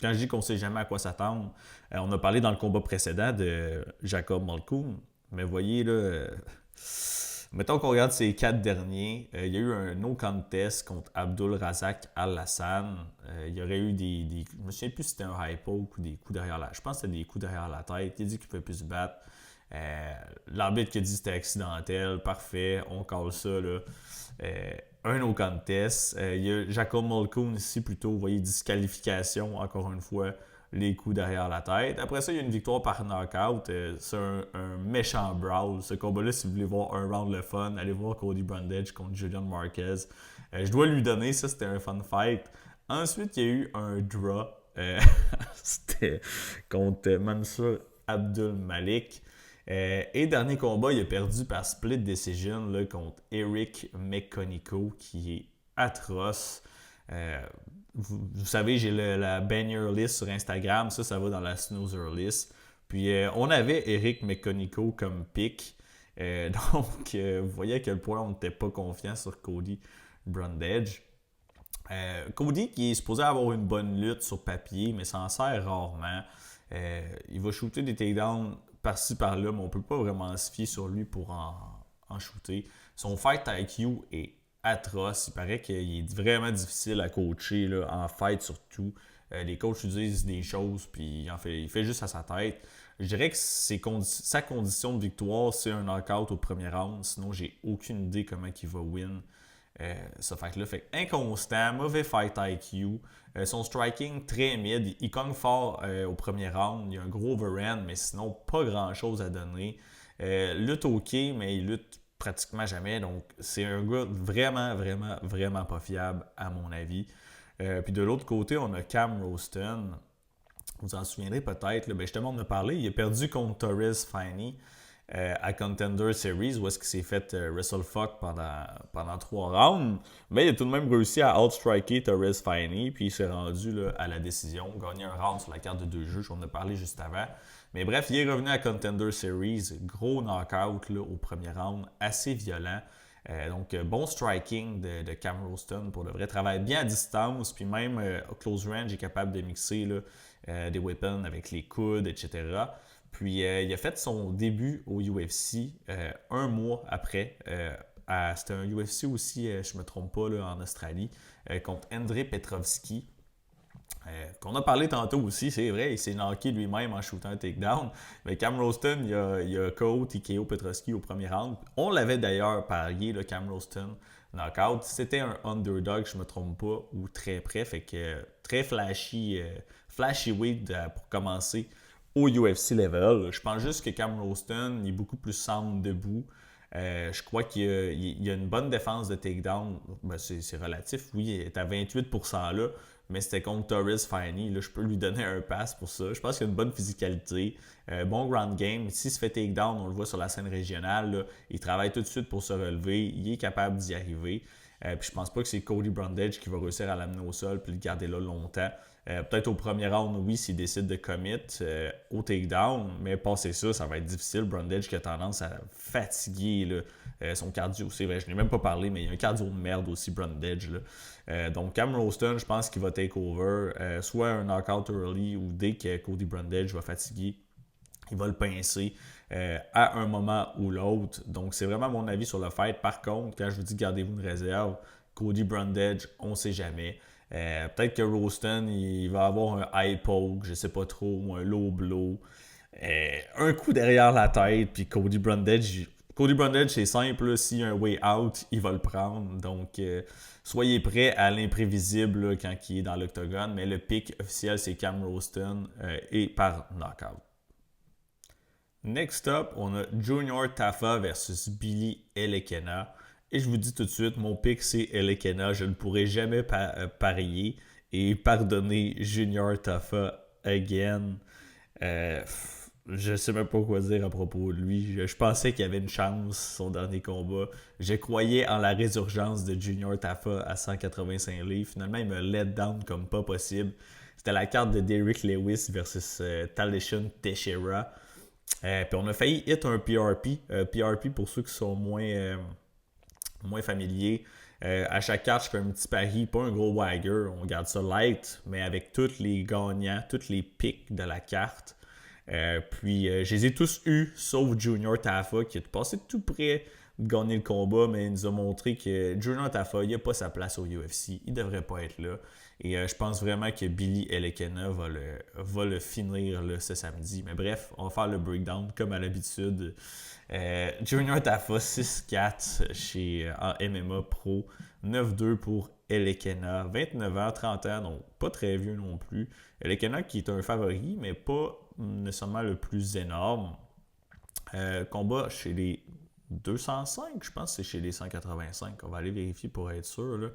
quand je dis qu'on ne sait jamais à quoi s'attendre, on a parlé dans le combat précédent de Jacob Malkoun. Mais voyez, là, Mettons qu'on regarde ces 4 derniers. Il y a eu un no contest contre Abdul Razak Al-Hassan. Il y aurait eu je ne me souviens plus si c'était un high poke ou des coups derrière la... Je pense que c'était des coups derrière la tête. Il a dit qu'il ne pouvait plus se battre. L'arbitre qui a dit que c'était accidentel. Parfait, on colle ça, là. Un no contest. Il y a Jacob Mulcoon ici, plutôt, vous voyez, disqualification, encore une fois, les coups derrière la tête. Après ça, il y a une victoire par knockout. C'est un méchant brawl. Ce combat-là, si vous voulez voir un round le fun, allez voir Cody Brundage contre Julian Marquez. Je dois lui donner, ça c'était un fun fight. Ensuite, il y a eu un draw. C'était contre Mansour Abdul Malik. Et dernier combat, il a perdu par split decision là, contre Eric McConico, qui est atroce. Vous savez, j'ai la banner list sur Instagram. Ça va dans la snoozer list. Puis, on avait Eric McConico comme pick. Donc, vous voyez à quel point on n'était pas confiant sur Cody Brundage. Cody, qui est supposé avoir une bonne lutte sur papier, mais s'en sert rarement. Il va shooter des takedowns par-ci par-là, mais on ne peut pas vraiment se fier sur lui pour en shooter. Son fight IQ est atroce. Il paraît qu'il est vraiment difficile à coacher là, en fight surtout. Les coachs lui disent des choses, puis il fait juste à sa tête. Je dirais que sa condition de victoire, c'est un knockout au premier round. Sinon, j'ai aucune idée comment il va win ce fight-là. Fait inconstant, mauvais fight IQ. Son striking très mid. Il cogne fort au premier round. Il y a un gros overhand, mais sinon, pas grand-chose à donner. Lutte OK, mais il lutte pratiquement jamais. Donc, c'est un gars vraiment, vraiment, vraiment pas fiable, à mon avis. Puis de l'autre côté, on a Cam Roston. Vous en souviendrez peut-être. Là, justement, on en a parlé. Il a perdu contre Torres Finey à Contender Series, où est-ce qu'il s'est fait WrestleFuck pendant 3 rounds. Mais il a tout de même réussi à outstriker Torres Finey. Puis il s'est rendu là, à la décision. Gagné un round sur la carte de 2 juges. On en a parlé juste avant. Mais bref, il est revenu à Contender Series. Gros knockout là, au premier round. Assez violent. Donc, bon striking de Cam Roston pour le vrai. Travaille bien à distance. Puis même au close range, il est capable de mixer là, des weapons avec les coudes, etc. Puis, il a fait son début au UFC un mois après. C'était un UFC aussi, je ne me trompe pas, là, en Australie, contre Andrei Petrovski. Qu'on a parlé tantôt aussi, c'est vrai, il s'est knocké lui-même en shootant un takedown. Mais Cam Roston, il a KO TKO Petrovski au premier round. On l'avait d'ailleurs parié, le Cam Roston knockout. C'était un underdog, je ne me trompe pas, ou très près. Fait que très flashy weight pour commencer au UFC level. Je pense juste que Cam Roston il est beaucoup plus sound debout. Je crois qu'il y a une bonne défense de takedown. Ben, c'est relatif, oui, il est à 28% là. Mais c'était contre Torres Finey. Là, je peux lui donner un pass pour ça. Je pense qu'il a une bonne physicalité. Bon ground game. S'il se fait takedown, on le voit sur la scène régionale. Là, il travaille tout de suite pour se relever. Il est capable d'y arriver. Puis je pense pas que c'est Cody Brundage qui va réussir à l'amener au sol et le garder là longtemps. Peut-être au premier round, oui, s'il décide de commit au takedown, mais passer ça, ça va être difficile. Brundage qui a tendance à fatiguer là, son cardio. C'est vrai, je n'ai même pas parlé, mais il y a un cardio de merde aussi, Brundage. Donc, Cam Roston, je pense qu'il va take over. Soit un knockout early ou dès que Cody Brundage va fatiguer, il va le pincer à un moment ou l'autre. Donc, c'est vraiment mon avis sur le fight. Par contre, quand je vous dis gardez-vous une réserve, Cody Brundage, on ne sait jamais. Peut-être que Roston, il va avoir un high poke, je sais pas trop, ou un low blow. Un coup derrière la tête, puis Cody Brundage, c'est simple, s'il y a un way out, il va le prendre. Donc, soyez prêts à l'imprévisible là, quand il est dans l'octogone. Mais le pick officiel, c'est Cam Roston et par knockout. Next up, on a Junior Tafa versus Billy Elekena. Et je vous dis tout de suite, mon pick c'est Elekena. Je ne pourrai jamais parier et pardonner Junior Tafa again. Je sais même pas quoi dire à propos de lui. Je pensais qu'il avait une chance son dernier combat. Je croyais en la résurgence de Junior Tafa à 185 livres. Finalement, il me let down comme pas possible. C'était la carte de Derrick Lewis versus Talishon Teixeira. Puis on a failli hit un PRP. PRP, pour ceux qui sont moins familiers, à chaque carte, je fais un petit pari, pas un gros wagger, on garde ça light, mais avec tous les gagnants, tous les picks de la carte. Puis je les ai tous eus, sauf Junior Tafa, qui est passé tout près gagner le combat, mais il nous a montré que Junior Tafa, il n'a pas sa place au UFC. Il ne devrait pas être là. Et je pense vraiment que Billy Elikena va le finir là, ce samedi. Mais bref, on va faire le breakdown comme à l'habitude. Junior Tafa, 6-4 en MMA Pro. 9-2 pour Elikena. 29 ans, 30 ans, donc pas très vieux non plus. Elikena qui est un favori, mais pas nécessairement le plus énorme. Combat chez les 205, je pense que c'est chez les 185. On va aller vérifier pour être sûr. Là.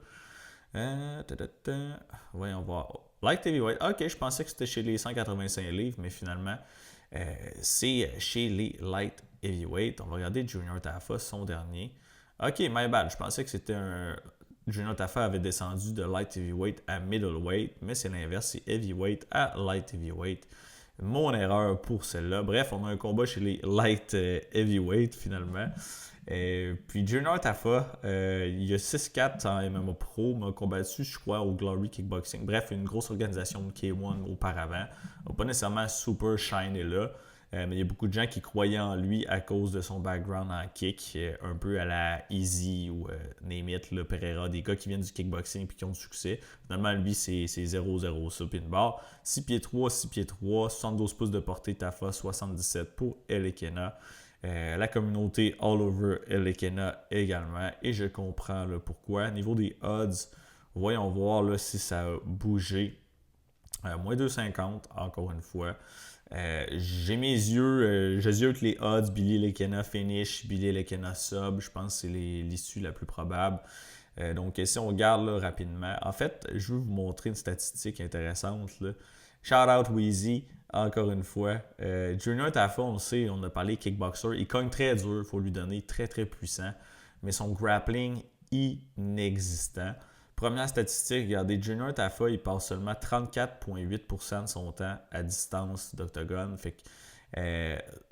Voyons voir. Light Heavyweight. Ok, je pensais que c'était chez les 185 livres, mais finalement, c'est chez les Light Heavyweight. On va regarder Junior Tafa, son dernier. Ok, my bad. Je pensais que c'était un. Junior Tafa avait descendu de Light Heavyweight à Middleweight, mais c'est l'inverse, c'est Heavyweight à Light Heavyweight. Mon erreur pour celle-là. Bref, on a un combat chez les Light Heavyweight finalement. Puis Junior Tafa, il y a 6-4 en MMA Pro, m'a combattu, je crois, au Glory Kickboxing. Bref, une grosse organisation de K1 auparavant. Pas nécessairement super shiny là. Mais il y a beaucoup de gens qui croyaient en lui à cause de son background en kick, un peu à la Easy ou name it, le Pereira, des gars qui viennent du kickboxing et qui ont du succès. Finalement, lui, c'est 0-0 ça, puis une barre. 6 pieds 3, 6 pieds 3, 72 pouces de portée, Tafa, 77 pour Elikena. La communauté all over Elikena également, et je comprends là, pourquoi. Niveau des odds, voyons voir là, si ça a bougé. Moins 2,50, encore une fois. J'ai mes yeux, je yeux que les odds, Billy Elikena finish, Billy Elikena sub, je pense que c'est l'issue la plus probable. Donc si on regarde là, rapidement, en fait, je vais vous montrer une statistique intéressante. Là. Shout out Weezy, encore une fois. Junior Tafa, on le sait, on a parlé kickboxer, il cogne très dur, il faut lui donner très très puissant, mais son grappling inexistant. Première statistique, regardez, Junior Tafa, il passe seulement 34,8% de son temps à distance d'octogone. Fait que,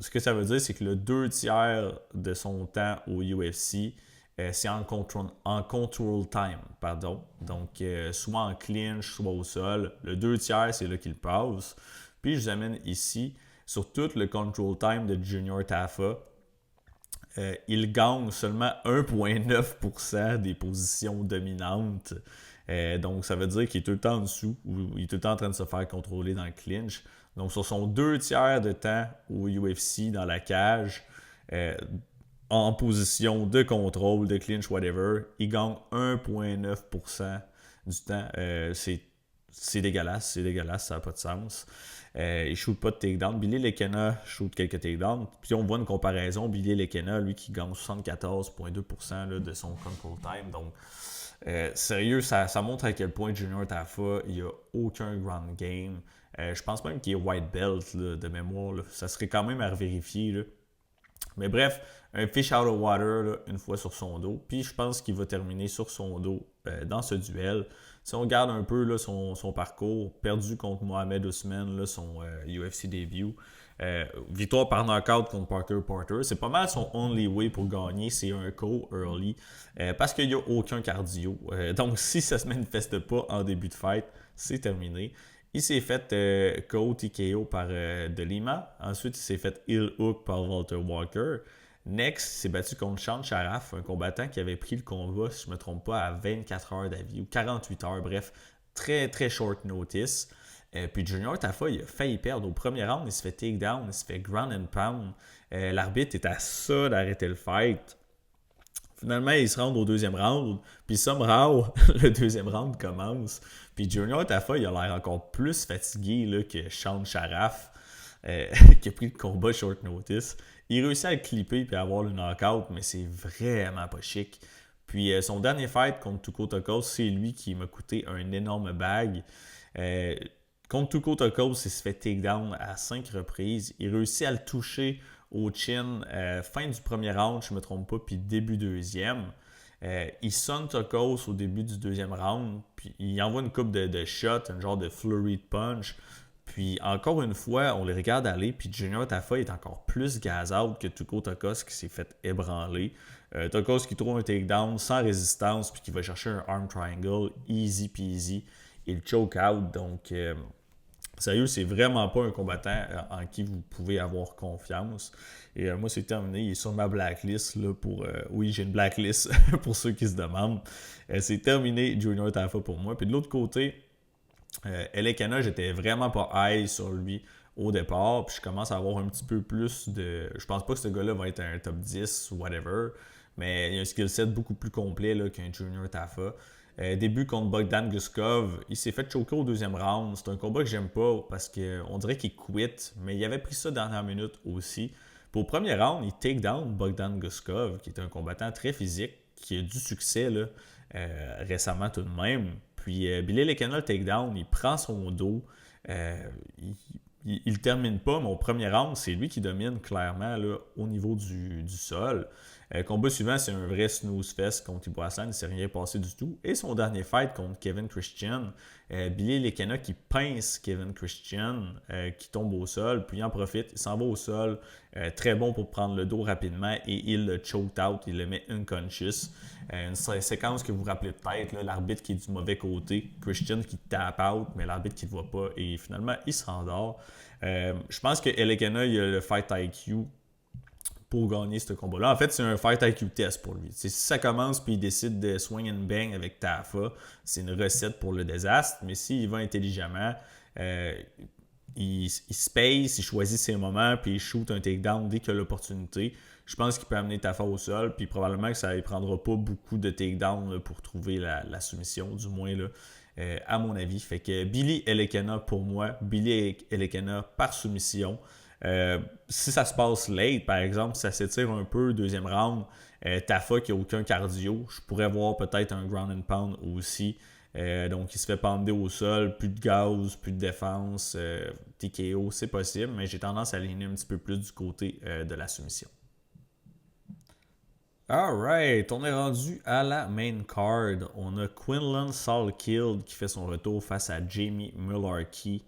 ce que ça veut dire, c'est que le 2 tiers de son temps au UFC, c'est en control time, pardon. Donc, soit en clinch, soit au sol. Le 2 tiers, c'est là qu'il passe. Puis, je vous amène ici, sur tout le control time de Junior Tafa, il gagne seulement 1,9% des positions dominantes. Donc, ça veut dire qu'il est tout le temps en dessous ou il est tout le temps en train de se faire contrôler dans le clinch. Donc, sur son 2 tiers de temps au UFC, dans la cage, en position de contrôle, de clinch, whatever, il gagne 1,9% du temps. C'est dégueulasse, ça n'a pas de sens. Il ne shoot pas de takedown. Billy Elikena shoot quelques takedowns. Puis on voit une comparaison. Billy Elikena, lui, qui gagne 74,2% là, de son control time. Donc, sérieux, ça montre à quel point Junior Tafa, il n'y a aucun ground game. Je pense même qu'il est white belt là, de mémoire. Là. Ça serait quand même à vérifier. Là. Mais bref, un fish out of water là, une fois sur son dos. Puis je pense qu'il va terminer sur son dos dans ce duel. Si on regarde un peu là, son parcours, perdu contre Mohamed Ousmane, là, son UFC debut, victoire par knockout contre Parker Porter, c'est pas mal son only way pour gagner, c'est un KO early, parce qu'il n'y a aucun cardio. Donc si ça se manifeste pas en début de fight, c'est terminé. Il s'est fait KO TKO par De Lima, ensuite il s'est fait heel hook par Walter Walker. Next, il s'est battu contre Sean Sharaf, un combattant qui avait pris le combat, si je ne me trompe pas, à 24 heures d'avis ou 48 heures, bref, très très short notice. Puis Junior Tafa, il a failli perdre. Au premier round, il se fait takedown, il se fait ground and pound. L'arbitre est à ça d'arrêter le fight. Finalement, il se rend au deuxième round, puis somehow, le deuxième round commence. Puis Junior Tafa, il a l'air encore plus fatigué là, que Sean Sharaf, qui a pris le combat short notice. Il réussit à le clipper et à avoir le knockout, mais c'est vraiment pas chic. Puis son dernier fight contre Tuko Tokos, c'est lui qui m'a coûté un énorme bag. Contre Tuko Tokos, il se fait takedown à 5 reprises. Il réussit à le toucher au chin fin du premier round, je ne me trompe pas, puis début deuxième. Il sonne Tokos au début du deuxième round, puis il envoie une coupe de shots, un genre de flurry de punch. Puis encore une fois, on les regarde aller, puis Junior Tafa est encore plus gaz-out que Tuko Tokos qui s'est fait ébranler. Tokos qui trouve un takedown sans résistance, puis qui va chercher un arm triangle, easy peasy. Il choke out, donc Sérieux, c'est vraiment pas un combattant en qui vous pouvez avoir confiance. Et moi, c'est terminé. Il est sur ma blacklist. Là, oui, j'ai une blacklist pour ceux qui se demandent. C'est terminé, Junior Tafa pour moi. Puis de l'autre côté, Elekena, j'étais vraiment pas high sur lui au départ. Puis je commence à avoir un petit peu plus de. Je pense pas que ce gars-là va être un top 10 ou whatever. Mais il a un skill set beaucoup plus complet là, qu'un Junior Tafa. Début contre Bogdan Guskov, il s'est fait choker au deuxième round. C'est un combat que j'aime pas parce qu'on dirait qu'il quit, mais il avait pris ça dernière minute aussi. Pour le premier round, il take down Bogdan Guskov, qui est un combattant très physique, qui a du succès là, récemment tout de même. Puis Billy Lekena, le takedown, il prend son dos. Il termine pas, mais au premier round, c'est lui qui domine clairement là, au niveau du sol. Combat suivant, c'est un vrai snooze fest contre Ibu Hassan, il ne s'est rien passé du tout. Et son dernier fight contre Kevin Christian, Billy Lekena qui pince Kevin Christian, qui tombe au sol, puis il en profite, il s'en va au sol, très bon pour prendre le dos rapidement et il le choked out, il le met unconscious. Une séquence que vous vous rappelez peut-être, là, l'arbitre qui est du mauvais côté, Christian qui tape out, mais l'arbitre qui ne le voit pas, et finalement il se rendort. Je pense que Lekena, il a le fight IQ pour gagner ce combat-là. En fait, c'est un fight IQ test pour lui. Si ça commence puis il décide de swing and bang avec Tafa, c'est une recette pour le désastre. Mais s'il va intelligemment, il space, il choisit ses moments puis il shoot un takedown dès qu'il a l'opportunité. Je pense qu'il peut amener Tafa au sol, puis probablement que ça ne prendra pas beaucoup de takedown là, pour trouver la soumission, du moins là, à mon avis. Fait que Billy Elekena pour moi, Billy Elekena par soumission. Si ça se passe late, par exemple, si ça s'étire un peu, deuxième round, Tafa qui n'a aucun cardio, je pourrais voir peut-être un ground and pound aussi. Donc il se fait pender au sol, plus de gaz, plus de défense, TKO, c'est possible, mais j'ai tendance à aligner un petit peu plus du côté de la soumission. Alright, on est rendu à la main card. On a Quinlan Salkild qui fait son retour face à Jamie Mullarkey.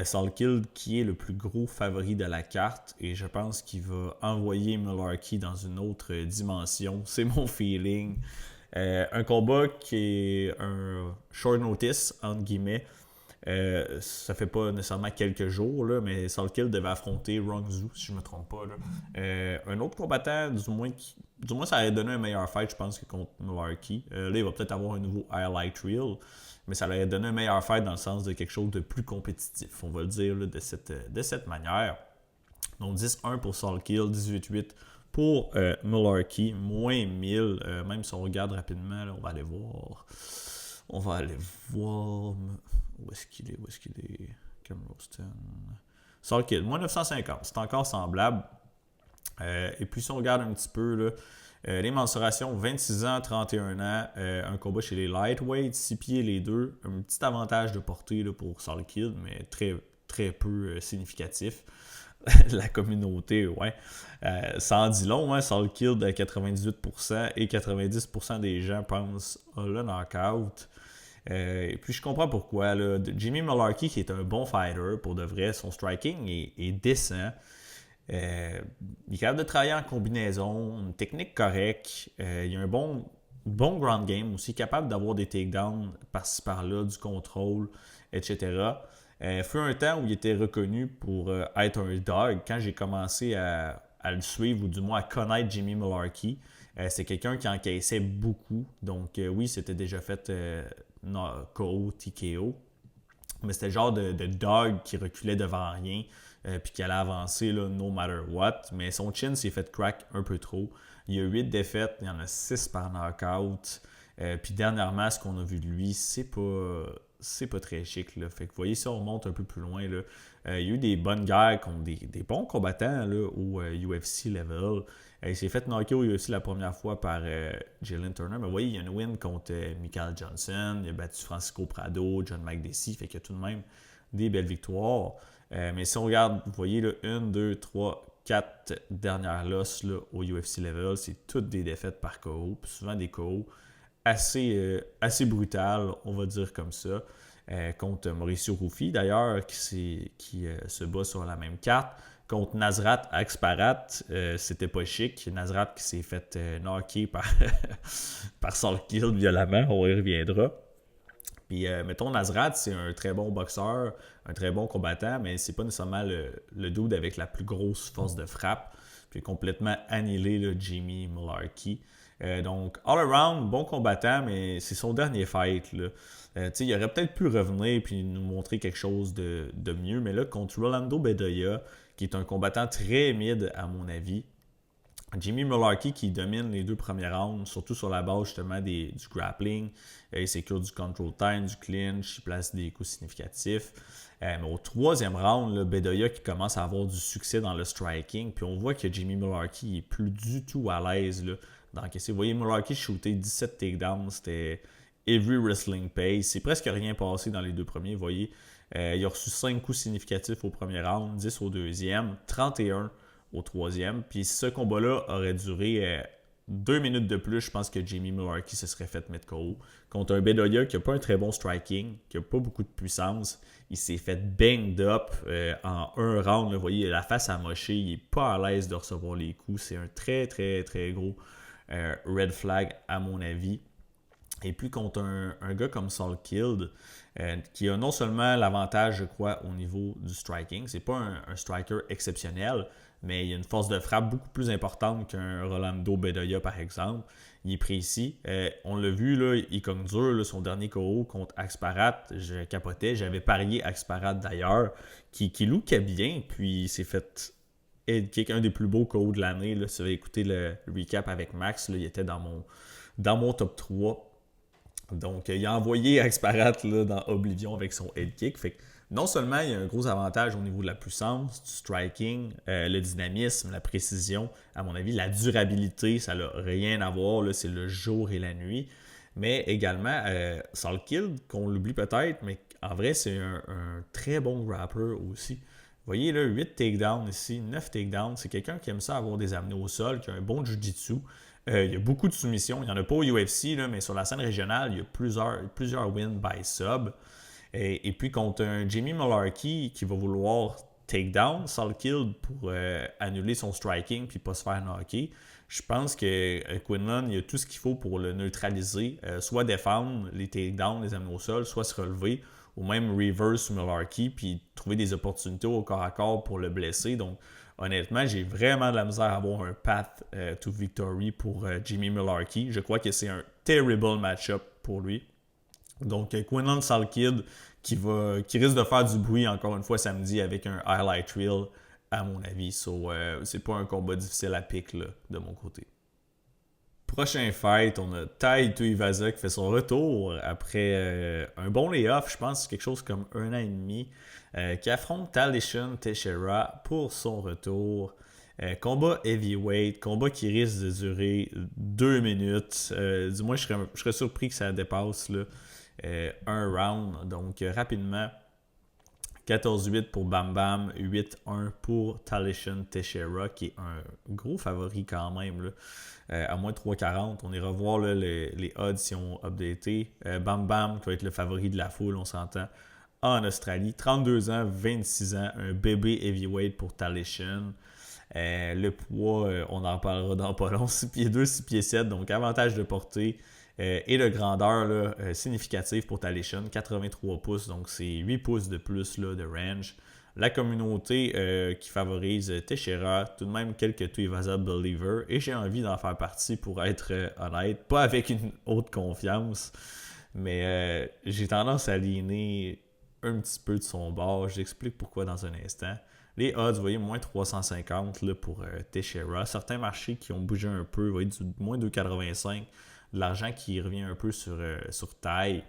Salkild qui est le plus gros favori de la carte et je pense qu'il va envoyer Mullarkey dans une autre dimension. C'est mon feeling. Un combat qui est un short notice, entre guillemets. Ça fait pas nécessairement quelques jours, là, mais Salkild devait affronter Rongzhu, si je ne me trompe pas. Un autre combattant, du moins ça aurait donné un meilleur fight, je pense, que contre Mullarkey. Là, il va peut-être avoir un nouveau highlight reel, mais ça aurait donné un meilleur fight dans le sens de quelque chose de plus compétitif, on va le dire là, de cette manière. Donc 10-1 pour Salkild, 18-8 pour Mullarkey, moins 1000. Même si on regarde rapidement, là, on va aller voir. Où est-ce qu'il est? Cam Roston. Salkild, moins 950. C'est encore semblable. Et puis si on regarde un petit peu, là, les mensurations, 26 ans, 31 ans, un combat chez les lightweights, 6 pieds les deux. Un petit avantage de portée là, pour Salkild, mais très, très peu significatif. La communauté, ouais. Ça en dit long, hein, Salkild à 98% et 90% des gens pensent le knockout. Et puis je comprends pourquoi. Là. Jimmy Mullarkey, qui est un bon fighter, pour de vrai, son striking est décent. Il est capable de travailler en combinaison, une technique correcte. Il a un bon ground game aussi, capable d'avoir des takedowns par-ci par-là, du contrôle, etc. Fut un temps où il était reconnu pour être un dog. Quand j'ai commencé à le suivre, ou du moins à connaître Jimmy Mullarkey, c'est quelqu'un qui encaissait beaucoup. Donc oui, c'était déjà fait KO, TKO. Mais c'était le genre de dog qui reculait devant rien, puis qui allait avancer là, no matter what. Mais son chin s'est fait crack un peu trop. Il y a 8 défaites, il y en a 6 par knockout. Puis dernièrement, ce qu'on a vu de lui, c'est pas très chic. Là. Fait que vous voyez, si on remonte un peu plus loin, là, il y a eu des bonnes guerres contre des bons combattants là, au UFC level. Il s'est fait knocker au UFC la première fois par Jalen Turner. Mais vous voyez, il y a une win contre Michael Johnson. Il a battu Francisco Prado, John McDessie. Fait qu'il y a tout de même des belles victoires. Mais si on regarde, vous voyez, là, 1, 2, 3, 4 dernières losses là, au UFC level, c'est toutes des défaites par KO. Puis souvent des KO assez brutales, on va dire comme ça. Contre Mauricio Rufy, d'ailleurs, qui se bat sur la même carte. Contre Nasrat Akparat, c'était pas chic. Nasrat qui s'est fait knocker par Salkild violemment, on y reviendra. Puis, mettons, Nasrat, c'est un très bon boxeur, un très bon combattant, mais c'est pas nécessairement le dude avec la plus grosse force de frappe. Puis, complètement annihilé, le Jimmy Mullarkey. Donc, all around, bon combattant, mais c'est son dernier fight. Là. Il aurait peut-être pu revenir et nous montrer quelque chose de mieux, mais là, contre Rolando Bedoya, qui est un combattant très mid, à mon avis, Jimmy Mullarkey qui domine les 2 premiers rounds, surtout sur la base justement du grappling. Il sécure du control time, du clinch, il place des coups significatifs. Mais au 3e round, Bedoya qui commence à avoir du succès dans le striking. Puis on voit que Jimmy Mullarkey n'est plus du tout à l'aise d'encaisser. Vous voyez, Mullarkey shooter 17 takedowns, c'était every wrestling pace. C'est presque rien passé dans les 2 premiers. Vous voyez, il a reçu 5 coups significatifs au premier round, 10 au deuxième, 31 au 3e. Puis ce combat-là aurait duré 2 minutes de plus. Je pense que Jimmy Mullarkey se serait fait mettre KO contre un Bedoya qui n'a pas un très bon striking, qui n'a pas beaucoup de puissance. Il s'est fait banged up en un round. Vous voyez, la face amochée. Il n'est pas à l'aise de recevoir les coups. C'est un très, très, très gros red flag à mon avis. Et puis contre un gars comme Saul Kild, qui a non seulement l'avantage, je crois, au niveau du striking, c'est pas un striker exceptionnel, mais il a une force de frappe beaucoup plus importante qu'un Rolando Bedoya, par exemple. Il est précis. On l'a vu, là, il cogne dur, là, son dernier KO contre Aksparat. Je capotais. J'avais parié Aksparat d'ailleurs, qui lookait bien, puis il s'est fait headkick, un des plus beaux KO de l'année. Là. Si vous avez écouté le recap avec Max, là, il était dans mon top 3. Donc, il a envoyé Aksparat dans Oblivion avec son headkick. Fait que non seulement il y a un gros avantage au niveau de la puissance, du striking, le dynamisme, la précision, à mon avis, la durabilité, ça n'a rien à voir, là, c'est le jour et la nuit. Mais également, Saul Kild, qu'on l'oublie peut-être, mais en vrai, c'est un très bon grappler aussi. Vous voyez, là, 8 takedowns ici, 9 takedowns. C'est quelqu'un qui aime ça avoir des amenés au sol, qui a un bon jiu-jitsu. Il y a beaucoup de soumissions. Il n'y en a pas au UFC, là, mais sur la scène régionale, il y a plusieurs wins by sub. Et puis contre un Jimmy Mullarkey qui va vouloir take down Saul Kild pour annuler son striking puis pas se faire knocker, je pense que Quinlan, il a tout ce qu'il faut pour le neutraliser, soit défendre les takedowns, les amener au sol, soit se relever, ou même reverse Mullarkey puis trouver des opportunités au corps à corps pour le blesser. Donc, honnêtement, j'ai vraiment de la misère à avoir un path to victory pour Jimmy Mullarkey. Je crois que c'est un terrible match-up pour lui. Donc, Quinlan Saul Kild qui risque de faire du bruit encore une fois samedi avec un highlight reel, à mon avis. C'est pas un combat difficile à pick là, de mon côté. Prochain fight, on a Tai Tuivasa qui fait son retour après un bon layoff, je pense quelque chose comme 1 an et demi, qui affronte Talishan Teixeira pour son retour. Combat heavyweight, combat qui risque de durer 2 minutes. Du moins, je serais surpris que ça dépasse là, un round. Donc, rapidement, 14-8 pour Bam Bam, 8-1 pour Talishan Teixeira, qui est un gros favori quand même. Là. À moins de 3,40. On ira voir là, les odds si on updaté. Bam Bam qui va être le favori de la foule, on s'entend, en Australie. 32 ans, 26 ans, un bébé heavyweight pour Talishan. Le poids, on en parlera dans pas long, 6 pieds 2, 6 pieds 7, donc avantage de portée et de grandeur là, significatif pour Talishan, 83 pouces, donc c'est 8 pouces de plus là, de range. La communauté qui favorise Teixeira, tout de même quelques Tuivasa believers, et j'ai envie d'en faire partie pour être honnête, pas avec une haute confiance, mais j'ai tendance à aligner un petit peu de son bord, j'explique pourquoi dans un instant. Les odds, vous voyez, moins 350 là, pour Teixeira. Certains marchés qui ont bougé un peu, vous voyez, du moins 2,85. De l'argent qui revient un peu sur taille.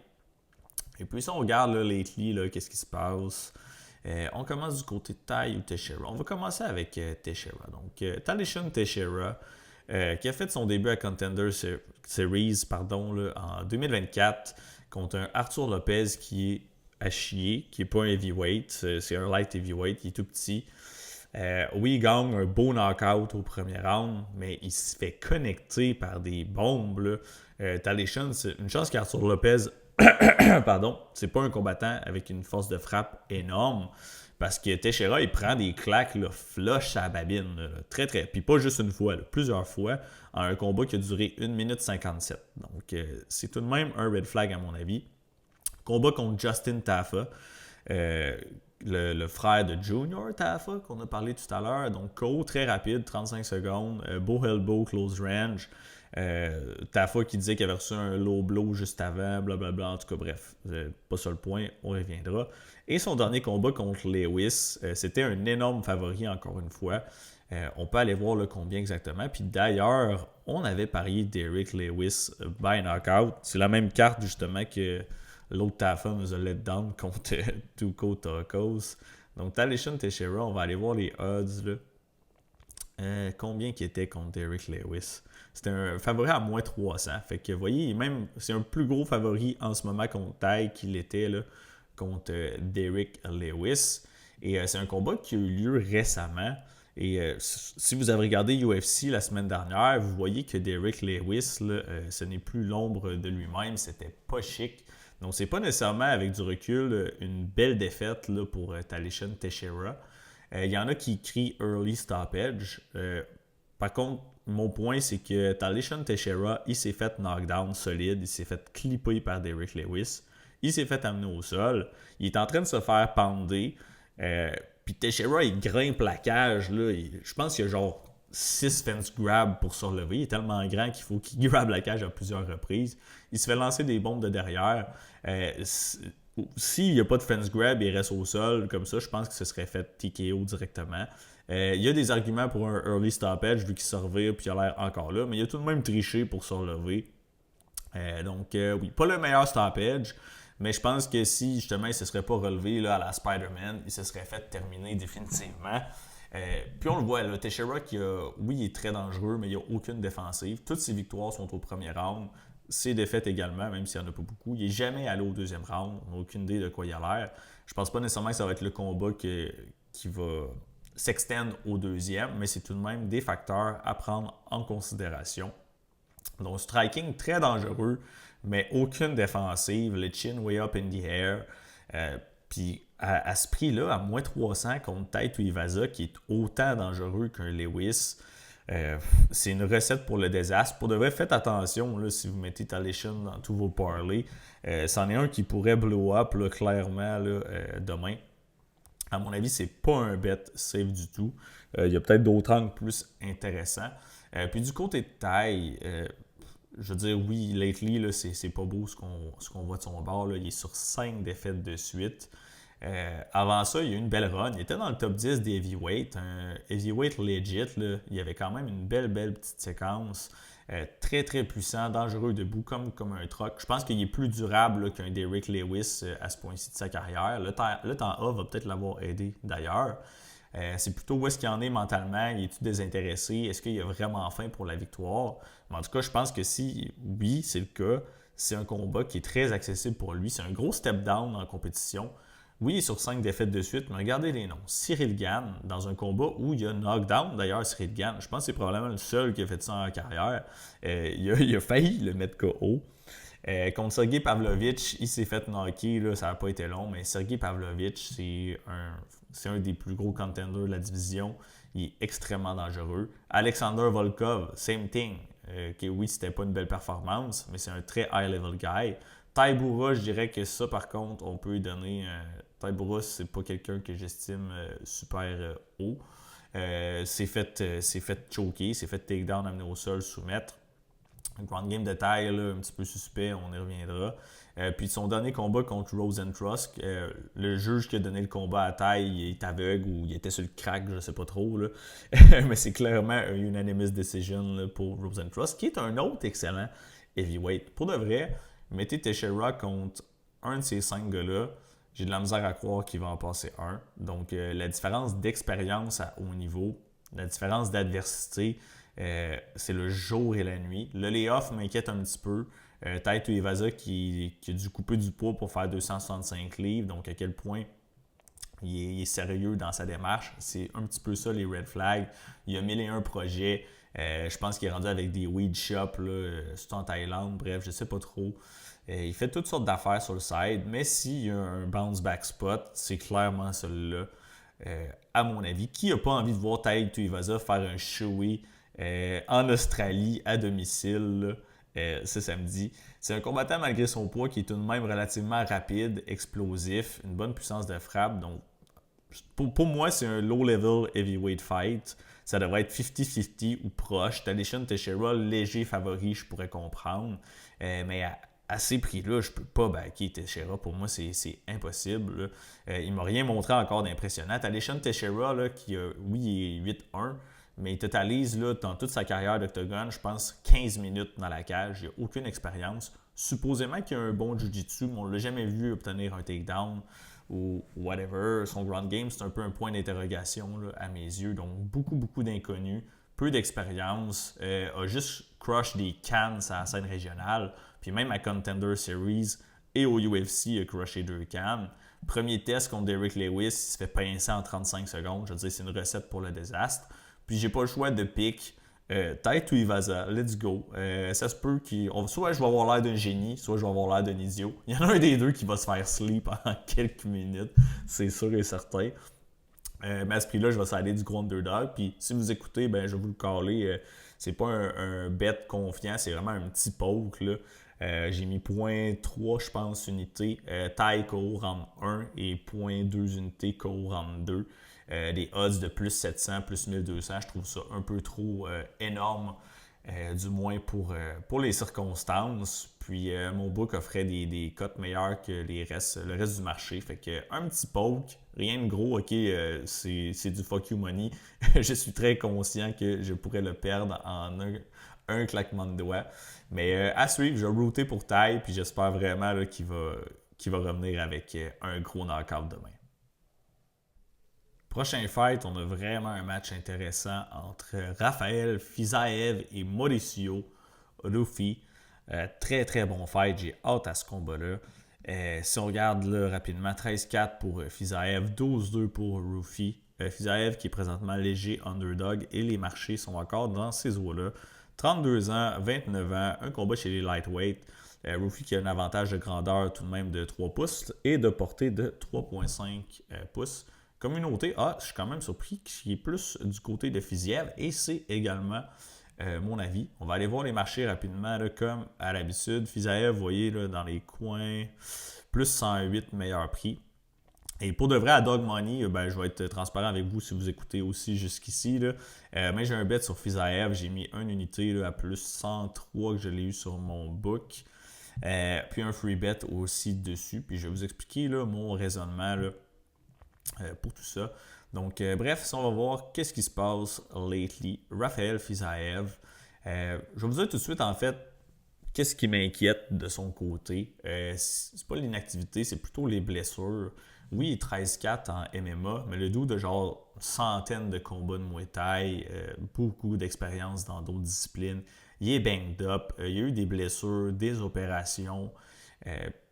Et puis si on regarde là, lately, là, qu'est-ce qui se passe? On commence du côté de taille ou Teixeira. On va commencer avec Teixeira. Donc, Talishan Teixeira, qui a fait son début à Contender Series là, en 2024 contre un Arthur Lopez qui est à chier, qui n'est pas un heavyweight, c'est un light heavyweight, qui est tout petit. Oui, il gagne un beau knockout au premier round, mais il se fait connecter par des bombes. Talishan, c'est une chance qu'Arthur Lopez, pardon, c'est pas un combattant avec une force de frappe énorme, parce que Teixeira, il prend des claques là, flush à la babine, là, très très, puis pas juste une fois, là, plusieurs fois, en un combat qui a duré 1 minute 57. Donc, c'est tout de même un red flag à mon avis. combat contre Justin Tafa, le frère de Junior Tafa, qu'on a parlé tout à l'heure. Donc, KO très rapide, 35 secondes, beau elbow, close range. Tafa qui disait qu'il avait reçu un low blow juste avant, blablabla. En tout cas, bref, pas ça le point, on reviendra. Et son dernier combat contre Lewis, c'était un énorme favori, encore une fois. On peut aller voir le combien exactement. Puis d'ailleurs, on avait parié Derrick Lewis by knockout. C'est la même carte, justement, que l'autre Tafa nous a let down contre Tuco Tacos. Donc, Talishan Teixeira, on va aller voir les odds, là. Combien qui était contre Derrick Lewis? C'était un favori à moins 300. Fait que, vous voyez, même, c'est un plus gros favori en ce moment contre Tai qu'il était là, contre Derrick Lewis. Et c'est un combat qui a eu lieu récemment. Et si vous avez regardé UFC la semaine dernière, vous voyez que Derrick Lewis, là, ce n'est plus l'ombre de lui-même. C'était pas chic. Donc, c'est pas nécessairement avec du recul une belle défaite là, pour Talishan Teixeira. Il y en a qui crient early stoppage. Par contre, mon point, c'est que Talishan Teixeira, il s'est fait knockdown solide, il s'est fait clipper par Derrick Lewis, il s'est fait amener au sol, il est en train de se faire pounder, puis Teixeira, il grimpe la cage, là, je pense qu'il y a genre 6 fence grabs pour se relever, il est tellement grand qu'il faut qu'il grab la cage à plusieurs reprises, il se fait lancer des bombes de derrière, s'il n'y a pas de fence grab et il reste au sol, comme ça, je pense que ce serait fait TKO directement. Il y a des arguments pour un early stoppage vu qu'il se revire et il a l'air encore là, mais il a tout de même triché pour se relever. Donc, oui, pas le meilleur stoppage, mais je pense que si justement il ne se serait pas relevé là, à la Spider-Man, il se serait fait terminer définitivement. Puis on le voit, là, Teixeira, oui, il est très dangereux, mais il n'y a aucune défensive. Toutes ses victoires sont au premier round. Ses défaites également, même s'il n'y en a pas beaucoup. Il n'est jamais allé au deuxième round. On n'a aucune idée de quoi il a l'air. Je pense pas nécessairement que ça va être le combat qui va s'extendre au deuxième, mais c'est tout de même des facteurs à prendre en considération. Donc, striking très dangereux, mais aucune défensive. Le chin way up in the air. Puis à ce prix-là, à moins 300 contre Tai Tuivasa, qui est autant dangereux qu'un Lewis, c'est une recette pour le désastre. Pour de vrai, faites attention là, si vous mettez Talishan dans tous vos parlays. C'en est un qui pourrait blow up là, clairement là, demain. À mon avis, c'est pas un bet safe du tout. Il y a peut-être d'autres angles plus intéressants. Puis du côté de Tai, je veux dire, oui, lately, là, c'est pas beau ce qu'on voit de son bord. Là. Il est sur 5 défaites de suite. Avant ça, il y a eu une belle run. Il était dans le top 10 des heavyweight. Un heavyweight legit. Là. Il y avait quand même une belle petite séquence. Très, très puissant, dangereux debout, comme un truck. Je pense qu'il est plus durable là, qu'un Derrick Lewis à ce point-ci de sa carrière. Le temps A va peut-être l'avoir aidé d'ailleurs. C'est plutôt où est-ce qu'il en est mentalement. Il est-tu désintéressé? Est-ce qu'il a vraiment faim pour la victoire? Mais en tout cas, je pense que si oui, c'est le cas, c'est un combat qui est très accessible pour lui. C'est un gros step down en compétition. Oui, il est sur 5 défaites de suite, mais regardez les noms. Cyril Gane, dans un combat où il y a knockdown, d'ailleurs, Cyril Gane, je pense que c'est probablement le seul qui a fait ça en carrière. Il a failli le mettre KO. Contre Sergey Pavlovich, il s'est fait knocker, là, ça n'a pas été long, mais Sergey Pavlovich, c'est un des plus gros contenders de la division. Il est extrêmement dangereux. Alexander Volkov, same thing. Oui, c'était pas une belle performance, mais c'est un très high-level guy. Tybura, je dirais que ça, par contre, on peut lui donner. Tybura, c'est pas quelqu'un que j'estime super haut. C'est fait choquer, c'est fait takedown, amener au sol, soumettre. Un grand game de taille, là, un petit peu suspect, on y reviendra. Puis son dernier combat contre Rosenstruck, le juge qui a donné le combat à taille, il est aveugle ou il était sur le crack, je sais pas trop. Là. Mais c'est clairement un unanimous decision là, pour Rosenstruck, qui est un autre excellent heavyweight. Pour de vrai, mettez Teixeira contre un de ces 5 gars-là, j'ai de la misère à croire qu'il va en passer un. Donc, la différence d'expérience à haut niveau, la différence d'adversité, c'est le jour et la nuit. Le layoff m'inquiète un petit peu. Tai Tuivasa qui a dû couper du poids pour faire 265 livres, donc à quel point il est sérieux dans sa démarche. C'est un petit peu ça les red flags. Il a 1001 projets. Je pense qu'il est rendu avec des weed shops, surtout en Thaïlande. Bref, je sais pas trop. Il fait toutes sortes d'affaires sur le side, mais s'il y a un bounce back spot, c'est clairement celui-là, à mon avis. Qui n'a pas envie de voir Tai Tuivasa faire un showy en Australie à domicile? ce samedi. C'est un combattant malgré son poids qui est tout de même relativement rapide, explosif, une bonne puissance de frappe. Donc, pour moi, c'est un low-level heavyweight fight. Ça devrait être 50-50 ou proche. Talisha Teixeira, léger favori, je pourrais comprendre. Mais à ces prix-là, je peux pas backer Teixeira. Pour moi, c'est impossible. Il m'a rien montré encore d'impressionnant. Talisha Teixeira, là, oui, il est 8-1, mais il totalise là, dans toute sa carrière d'octogone, je pense, 15 minutes dans la cage. Il n'a aucune expérience. Supposément qu'il a un bon jiu-jitsu, mais on ne l'a jamais vu obtenir un takedown ou whatever. Son ground game, c'est un peu un point d'interrogation là, à mes yeux. Donc, beaucoup d'inconnus, peu d'expérience, a juste crush des cannes à la scène régionale. Puis même à Contender Series et au UFC, il a crushé 2 cannes. Premier test contre Derrick Lewis, il se fait pincer en 35 secondes. Je veux dire, c'est une recette pour le désastre. Puis j'ai pas le choix de pick. Tai Tuivasa, let's go. Ça se peut soit je vais avoir l'air d'un génie, soit je vais avoir l'air d'un idiot. Il y en a un des deux qui va se faire sleep en quelques minutes, c'est sûr et certain. Mais à ce prix-là, je vais s'aller du gros underdog. Puis si vous écoutez, ben, je vais vous le caler. C'est pas un bet confiant, c'est vraiment un petit poke. Là. J'ai mis 0.3, je pense, unités. Tai KO round 1 et 0.2 unités KO round 2. Des odds de plus 700, plus 1200, je trouve ça un peu trop énorme, du moins pour les circonstances. Puis mon book offrait des cotes meilleures que le reste du marché. Fait que un petit poke, rien de gros, ok, c'est du fuck you money. Je suis très conscient que je pourrais le perdre en un claquement de doigts. Mais à suivre, je vais router pour taille, puis j'espère vraiment là, qu'il va revenir avec un gros knockout demain. Prochain fight, on a vraiment un match intéressant entre Rafael Fiziev et Mauricio Ruffi. Très bon fight, j'ai hâte à ce combat-là. Si on regarde là, rapidement, 13-4 pour Fiziev, 12-2 pour Ruffi. Fiziev qui est présentement léger underdog et les marchés sont encore dans ces eaux-là. 32 ans, 29 ans, un combat chez les lightweight. Ruffi qui a un avantage de grandeur tout de même de 3 pouces et de portée de 3,5 pouces. Communauté, je suis quand même surpris qu'il est plus du côté de Fiziev et c'est également mon avis. On va aller voir les marchés rapidement là, comme à l'habitude. Fiziev, vous voyez là, dans les coins, plus 108 meilleur prix. Et pour de vrai, à Dog Money, je vais être transparent avec vous si vous écoutez aussi jusqu'ici. Là. Mais j'ai un bet sur Fiziev, j'ai mis une unité là, à plus 103 que je l'ai eu sur mon book. Puis un free bet aussi dessus. Puis je vais vous expliquer là, mon raisonnement là, pour tout ça. Donc, bref, si on va voir qu'est-ce qui se passe lately. Rafael Fiziev. Je vais vous dire tout de suite, en fait, qu'est-ce qui m'inquiète de son côté. C'est pas l'inactivité, c'est plutôt les blessures. Oui, il est 13-4 en MMA, mais le dude de genre centaines de combats de Muay Thai, beaucoup d'expérience dans d'autres disciplines. Il est banged up, il y a eu des blessures, des opérations.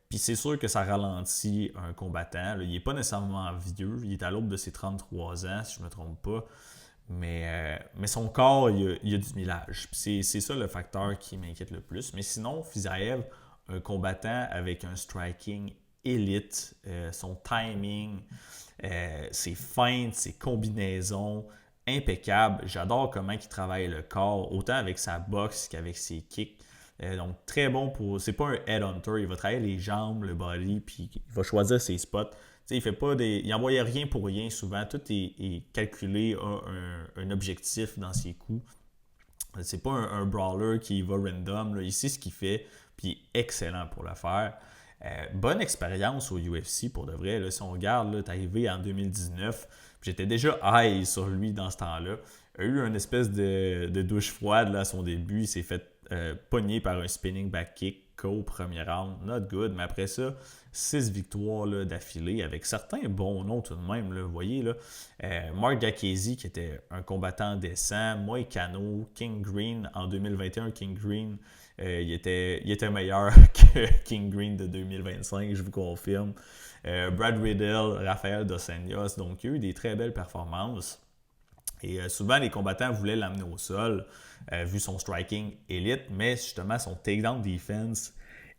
Puis c'est sûr que ça ralentit un combattant. Là, il n'est pas nécessairement vieux, il est à l'aube de ses 33 ans, si je ne me trompe pas. Mais son corps, il y a du millage. C'est ça le facteur qui m'inquiète le plus. Mais sinon, Fiziev, un combattant avec un striking élite, son timing, ses feintes, ses combinaisons, impeccable. J'adore comment il travaille le corps, autant avec sa boxe qu'avec ses kicks. Donc très bon pour. C'est pas un headhunter, il va travailler les jambes, le body, puis il va choisir ses spots. T'sais, il fait pas il n'envoie rien pour rien souvent. Tout est calculé, a un objectif dans ses coups. C'est pas un brawler qui va random. Là. Il sait ce qu'il fait, puis excellent pour le faire. Bonne expérience au UFC pour de vrai. Là, si on regarde, il est arrivé en 2019. J'étais déjà high sur lui dans ce temps-là. Il a eu une espèce de douche froide là, à son début. Il s'est fait pogner par un spinning back kick au premier round. Not good. Mais après ça, 6 victoires là, d'affilée avec certains bons noms tout de même. Là, vous voyez, là, Mark Diakiese qui était un combattant décent. Moïcano, King Green en 2021. King Green, il était meilleur que King Green de 2025, je vous confirme. Brad Riddell, Rafael Dos Anjos. Donc, il y a eu des très belles performances. Et souvent, les combattants voulaient l'amener au sol, vu son striking élite, mais justement, son takedown defense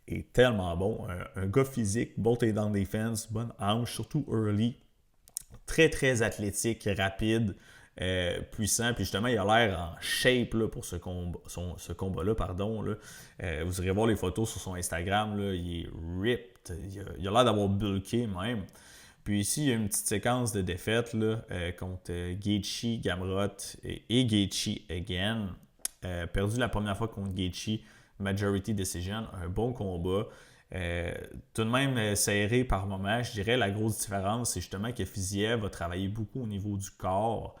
est tellement bon. Un gars physique, bon takedown defense, bonne hanche, surtout early. Très athlétique, rapide. puissant. Puis justement, il a l'air en shape là, pour ce combat-là. Vous irez voir les photos sur son Instagram. Là, il est ripped. Il a l'air d'avoir bulké même. Puis ici, il y a une petite séquence de défaites là, contre Gaethje, Gamrot et Gaethje again. Perdu la première fois contre Gaethje, majority decision, un bon combat. Tout de même serré par moment. Je dirais la grosse différence, c'est justement que Fiziev va travailler beaucoup au niveau du corps,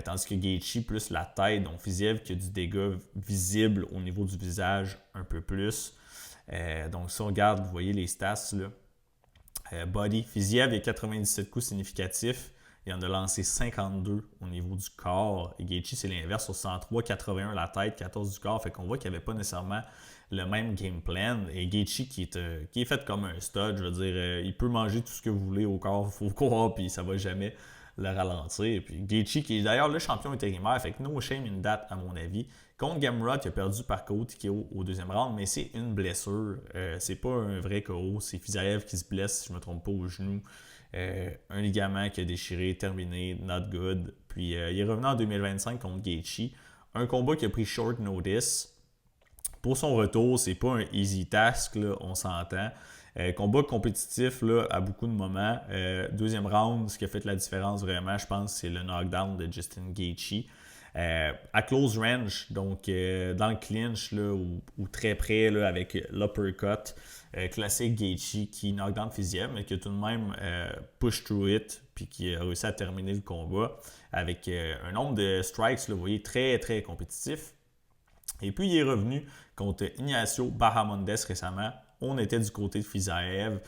tandis que Gaethje plus la tête. Donc Fiziev qui a du dégât visible au niveau du visage un peu plus. Donc si on regarde, vous voyez les stats là. Body, Fiziev, il y a 97 coups significatifs. Il en a lancé 52 au niveau du corps. Et Gaethje, c'est l'inverse, sur 103, 81 la tête, 14 du corps. Fait qu'on voit qu'il n'y avait pas nécessairement le même game plan. Et Gaethje qui est fait comme un stud, je veux dire, il peut manger tout ce que vous voulez au corps, il faut croire, puis ça va jamais le ralentir. Et puis Gaethje, qui est d'ailleurs le champion intérimaire, fait que no shame in that, à mon avis. Contre Gamrot, il a perdu par KO TKO au deuxième round, mais c'est une blessure. C'est pas un vrai KO, c'est Fiziev qui se blesse, si je ne me trompe pas, au genou. Un ligament qui a déchiré, terminé, not good. Puis il est revenu en 2025 contre Gaethje. Un combat qui a pris short notice. Pour son retour, c'est pas un easy task, là, on s'entend. Combat compétitif là, à beaucoup de moments. Deuxième round, ce qui a fait la différence vraiment, je pense, c'est le knockdown de Justin Gaethje. À close range, donc dans le clinch là, ou très près là, avec l'uppercut, classique Gaethje qui knockdown Fiziev, mais qui a tout de même push through it, puis qui a réussi à terminer le combat avec un nombre de strikes, là, vous voyez, très très compétitif. Et puis il est revenu contre Ignacio Bahamondes récemment. On était du côté de Fiziev.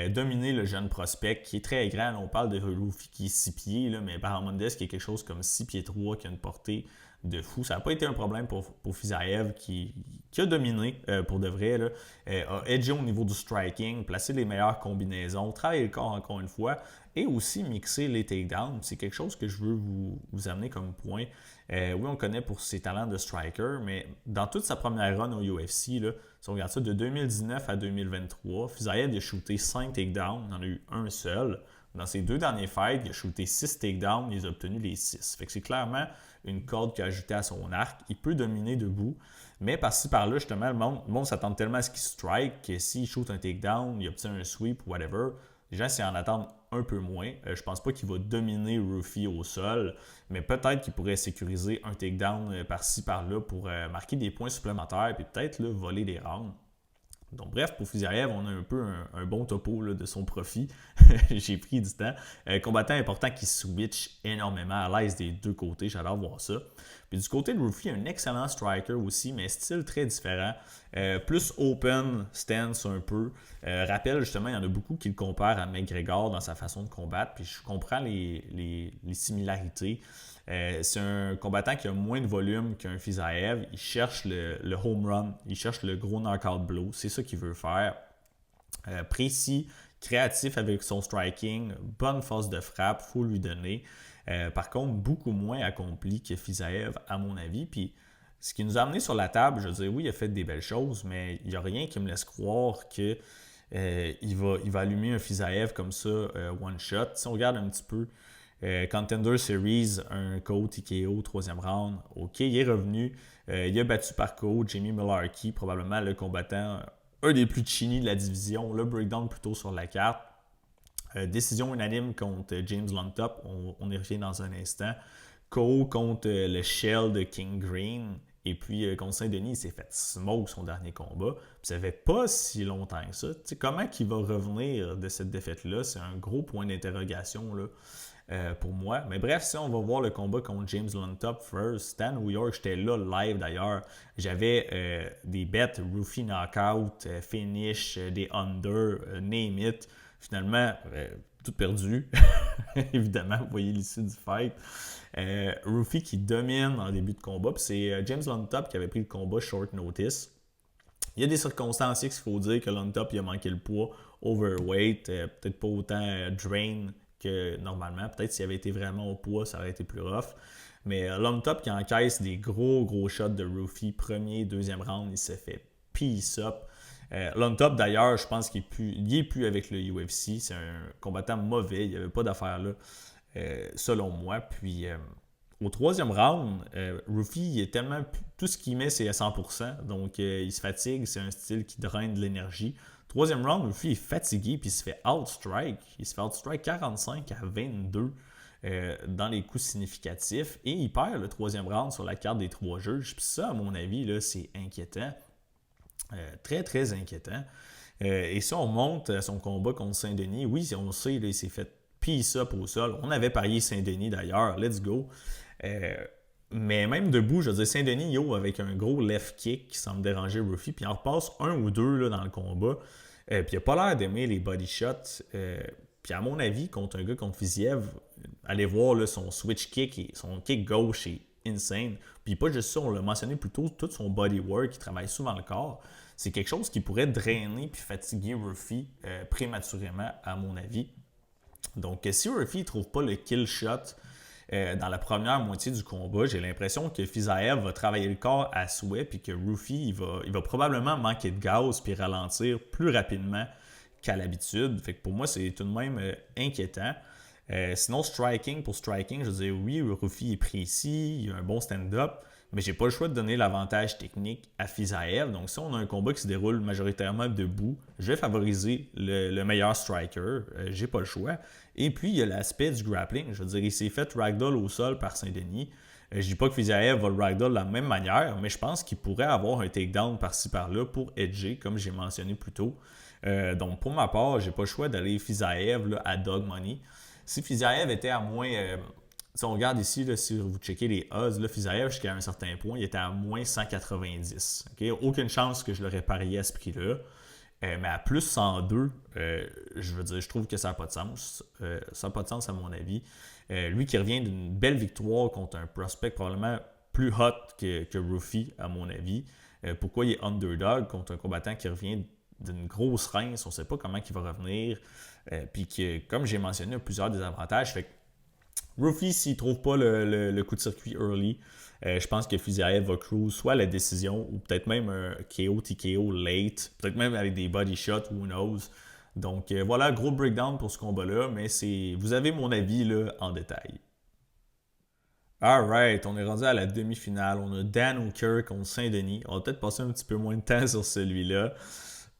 Dominer le jeune prospect qui est très grand. On parle de Rufi qui est 6 pieds, là, mais Bahamondes qui est quelque chose comme 6 pieds 3, qui a une portée de fou. Ça n'a pas été un problème pour Fiziev qui a dominé pour de vrai. Là. A edgé au niveau du striking, placé les meilleures combinaisons, travailler le corps encore une fois et aussi mixer les takedowns. C'est quelque chose que je veux vous amener comme point. Oui, on le connaît pour ses talents de striker, mais dans toute sa première run au UFC, là, si on regarde ça de 2019 à 2023, Fiziev a shooté 5 takedowns, il en a eu un seul. Dans ses 2 derniers fights, il a shooté 6 takedowns, il a obtenu les 6. Fait que c'est clairement une corde qu'il a ajoutée à son arc. Il peut dominer debout, mais par-ci par-là, justement, le monde s'attend tellement à ce qu'il strike que s'il shoot un takedown, il obtient un sweep ou whatever, les gens s'y en attendent un peu moins. Je pense pas qu'il va dominer Rufi au sol, mais peut-être qu'il pourrait sécuriser un takedown par-ci par-là pour marquer des points supplémentaires et peut-être là, voler des rounds. Donc bref, pour Fiziev, on a un peu un bon topo là, de son profit. J'ai pris du temps. Combattant important qui switch énormément à l'aise des deux côtés. J'adore voir ça. Puis du côté de Rufi, un excellent striker aussi, mais style très différent. Plus open stance un peu. Rappelle justement, il y en a beaucoup qui le comparent à McGregor dans sa façon de combattre. Puis je comprends les similarités. C'est un combattant qui a moins de volume qu'un Fiziev. Il cherche le home run, il cherche le gros knockout blow. C'est ça qu'il veut faire. Précis, créatif avec son striking, bonne force de frappe, il faut lui donner. Par contre, beaucoup moins accompli que Fiziev, à mon avis. Puis, ce qui nous a amené sur la table, je veux dire, oui, il a fait des belles choses, mais il n'y a rien qui me laisse croire que il va allumer un Fiziev comme ça, one shot. Si on regarde un petit peu, Contender Series, un KO TKO, 3e round. OK, il est revenu. Il a battu par KO Jamie Mullarkey, probablement le combattant, un des plus chinis de la division. Le breakdown plutôt sur la carte. Décision unanime contre James Lontop. On y revient dans un instant. KO contre le Shell de King Green. Et puis contre Saint-Denis, il s'est fait smoke son dernier combat. Puis ça fait pas si longtemps que ça. T'sais, comment il va revenir de cette défaite-là? C'est un gros point d'interrogation là. Pour moi. Mais bref, si on va voir le combat contre James Lontop first, c'était à New York, j'étais là live d'ailleurs. J'avais des bets, Rufi knockout, finish, des under, name it. Finalement, tout perdu. Évidemment, vous voyez l'issue du fight. Rufi qui domine en début de combat. Puis c'est James Lontop qui avait pris le combat short notice. Il y a des circonstances qu'il faut dire que Lontop il a manqué le poids, overweight, peut-être pas autant drain que normalement. Peut-être s'il avait été vraiment au poids, ça aurait été plus rough. Mais Lontop qui encaisse des gros shots de Rufi, premier, deuxième round, il s'est fait piece up. Lontop d'ailleurs, je pense qu'il est plus avec le UFC. C'est un combattant mauvais, il n'y avait pas d'affaire là, selon moi. Puis au troisième round, Rufi, il est tellement. Tout ce qu'il met, c'est à 100%. Donc, il se fatigue. C'est un style qui draine de l'énergie. Troisième round, Rufi est fatigué. Puis, il se fait outstrike. Il se fait outstrike 45-22 dans les coups significatifs. Et il perd le troisième round sur la carte des 3 juges. Puis, ça, à mon avis, là, c'est inquiétant. Très, très inquiétant. Et si on monte à son combat contre Saint-Denis, oui, on sait, là, il s'est fait piece up au sol. On avait parié Saint-Denis d'ailleurs, let's go. Mais même debout, je veux dire, Saint-Denis, avec un gros left kick qui semble déranger Rufi, puis il en repasse un ou deux là, dans le combat. Puis il n'a pas l'air d'aimer les body shots. Puis à mon avis, contre un gars contre Fiziev, allez voir là, son switch kick, son kick gauche est insane. Puis pas juste ça, on l'a mentionné plus tôt, tout son body work, il travaille souvent le corps. C'est quelque chose qui pourrait drainer puis fatiguer Rufi prématurément, à mon avis. Donc, si Rufi ne trouve pas le kill shot dans la première moitié du combat, j'ai l'impression que Fiziev va travailler le corps à souhait puis que Rufi, il va probablement manquer de gaz puis ralentir plus rapidement qu'à l'habitude. Fait que pour moi, c'est tout de même inquiétant. Sinon, pour striking, je veux dire, oui, Rufi est précis, il a un bon stand-up, mais j'ai pas le choix de donner l'avantage technique à Fiziev. Donc, si on a un combat qui se déroule majoritairement debout, je vais favoriser le meilleur striker. J'ai pas le choix. Et puis, il y a l'aspect du grappling. Je veux dire, il s'est fait ragdoll au sol par Saint-Denis. Je dis pas que Fiziev va le ragdoll de la même manière, mais je pense qu'il pourrait avoir un takedown par-ci par-là pour edger, comme j'ai mentionné plus tôt. Donc, pour ma part, j'ai pas le choix d'aller Fiziev là, à Dog Money. Si Fiziev était à moins... si on regarde ici, là, si vous checkez les odds, Fiziev, jusqu'à un certain point, il était à moins 190. Okay? Aucune chance que je l'aurais parié à ce prix-là. Mais à plus 102, je veux dire, je trouve que ça n'a pas de sens. Ça n'a pas de sens à mon avis. Lui qui revient d'une belle victoire contre un prospect probablement plus hot que Rufi, à mon avis. Pourquoi il est underdog contre un combattant qui revient d'une grosse rince, on ne sait pas comment il va revenir. Puis que, comme j'ai mentionné, il a plusieurs désavantages. Fait que Rufi, s'il ne trouve pas le coup de circuit early, je pense que Fiziev va cruise soit la décision ou peut-être même un KO, TKO late, peut-être même avec des body shots, who knows. Donc voilà, gros breakdown pour ce combat-là, mais vous avez mon avis là, en détail. Alright, on est rendu à la demi-finale. On a Dan Hooker contre Saint-Denis. On va peut-être passer un petit peu moins de temps sur celui-là.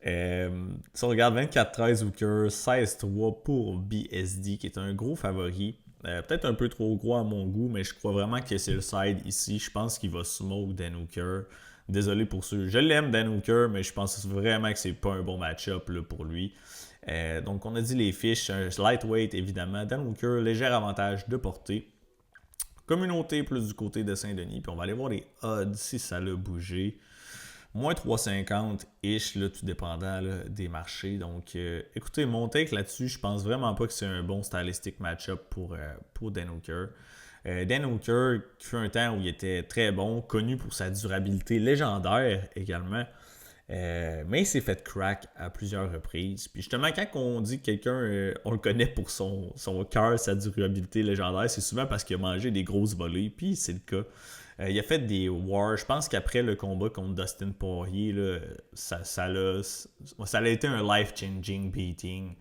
Si on regarde 24-13 Hooker, 16-3 pour BSD, qui est un gros favori. Peut-être un peu trop gros à mon goût, mais je crois vraiment que c'est le side ici. Je pense qu'il va smoke Dan Hooker. Désolé pour ceux. Je l'aime, Dan Hooker, mais je pense vraiment que c'est pas un bon match-up là, pour lui. Donc, on a dit les fiches. Lightweight, évidemment. Dan Hooker, léger avantage de portée. Communauté plus du côté de Saint-Denis. Puis on va aller voir les odds si ça l'a bougé. Moins 350-ish, là, tout dépendant là, des marchés. Donc, écoutez, mon take là-dessus, je pense vraiment pas que c'est un bon stylistic match-up pour Dan Hooker. Dan Hooker, qui fut un temps où il était très bon, connu pour sa durabilité légendaire également. Mais il s'est fait crack à plusieurs reprises. Puis justement, quand on dit que quelqu'un, on le connaît pour son cœur, sa durabilité légendaire, c'est souvent parce qu'il a mangé des grosses volées. Puis c'est le cas. Il a fait des wars. Je pense qu'après le combat contre Dustin Poirier, là, ça a été un life-changing beating.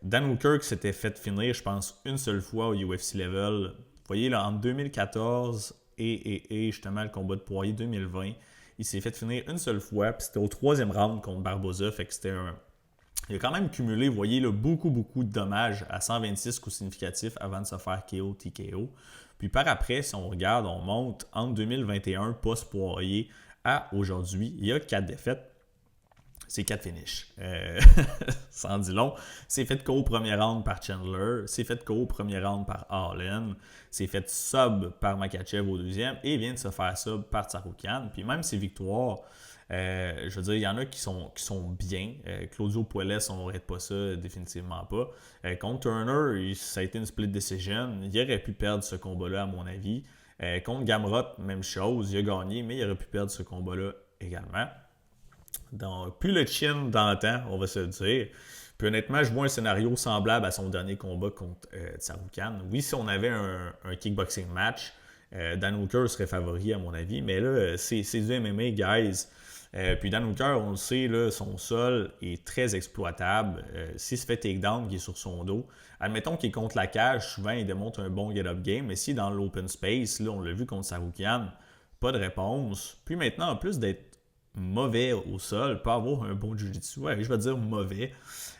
Dan Hooker qui s'était fait finir, je pense, une seule fois au UFC Level. Vous voyez, là, en 2014 et justement le combat de Poirier 2020, il s'est fait finir une seule fois, puis c'était au troisième round contre Barboza. Fait que il a quand même cumulé, vous voyez, là, beaucoup de dommages à 126 coups significatifs avant de se faire KO, TKO. Puis par après, si on regarde, on monte entre 2021 post-Poirier à aujourd'hui. Il y a 4 défaites. C'est 4 finishes. Ça en dit long. C'est fait KO au premier round par Chandler. C'est fait KO au premier round par Allen. C'est fait sub par Makhachev au deuxième. Et il vient de se faire sub par Tsarukyan. Puis même ses victoires, je veux dire, il y en a qui sont bien. Claudio Puelles, on n'arrête pas ça, définitivement pas. Contre Turner, ça a été une split decision. Il aurait pu perdre ce combat-là, à mon avis. Contre Gamrot, même chose. Il a gagné, mais il aurait pu perdre ce combat-là également. Donc, plus le chin d'antan, on va se le dire. Puis honnêtement, je vois un scénario semblable à son dernier combat contre Tsarukyan. Oui, si on avait un kickboxing match, Dan Hooker serait favori à mon avis. Mais là, c'est du MMA, guys. Puis Dan Hooker, on le sait, là, son sol est très exploitable. S'il se fait takedown, qui est sur son dos, admettons qu'il est contre la cage, souvent il démontre un bon get-up game, mais s'il est dans l'open space, là, on l'a vu contre Saroukian, pas de réponse. Puis maintenant, en plus d'être mauvais au sol, peut avoir un bon jiu-jitsu. Ouais, je vais dire mauvais.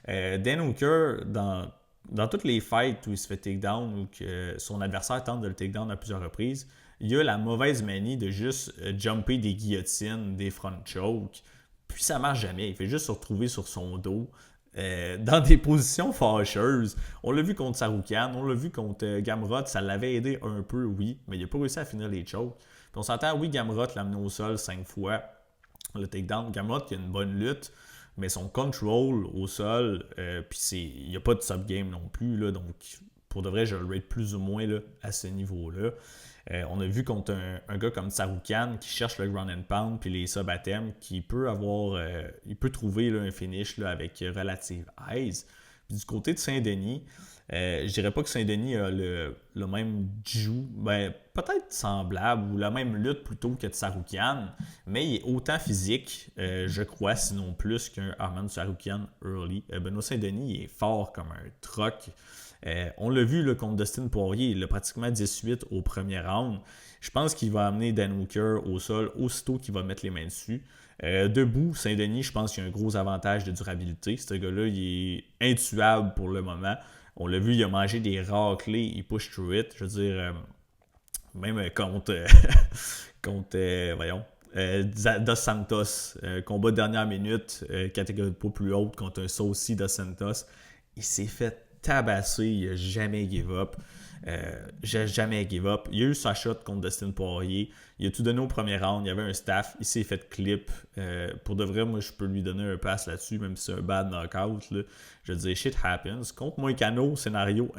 Dan Hooker, dans toutes les fights où il se fait takedown ou que son adversaire tente de le takedown à plusieurs reprises, il a la mauvaise manie de juste jumper des guillotines, des front chokes. Puis ça marche jamais. Il fait juste se retrouver sur son dos dans des positions fâcheuses. On l'a vu contre Saroukian, on l'a vu contre Gamrot, ça l'avait aidé un peu, oui, mais il n'a pas réussi à finir les chokes. Puis on s'entend, oui, Gamrot l'a amené au sol 5 fois. Le takedown, Gamrot qui a une bonne lutte, mais son control au sol, puis il n'y a pas de subgame non plus, là, donc pour de vrai, je le rate plus ou moins là, à ce niveau-là. On a vu contre un gars comme Saroukian qui cherche le ground and pound puis les sub qui peut avoir, il peut trouver là, un finish là, avec relative aise. Puis du côté de Saint-Denis, je dirais pas que Saint-Denis a le même jiu, peut-être semblable ou la même lutte plutôt que de Saroukian, mais il est autant physique, je crois, sinon plus qu'un Arman Saroukian early. Benoît Saint-Denis il est fort comme un troc. On l'a vu là, contre Dustin Poirier, il a pratiquement 18 au premier round. Je pense qu'il va amener Dan Hooker au sol aussitôt qu'il va mettre les mains dessus. Debout, Saint-Denis, je pense qu'il y a un gros avantage de durabilité. Ce gars-là, il est intuable pour le moment. On l'a vu, il a mangé des raclés, il push through it. Je veux dire, même contre, Dos Santos, combat de dernière minute, catégorie de poids plus haute contre un Saucy Dos Santos, il s'est fait tabasser, il n'a jamais give up. Jamais give up. Il a eu sa shot contre Dustin Poirier. Il a tout donné au premier round. Il y avait un staff. Il s'est fait clip. Pour de vrai, moi, je peux lui donner un pass là-dessus, même si c'est un bad knockout. Là. Je veux dire, shit happens. Contre Moïcano, scénario,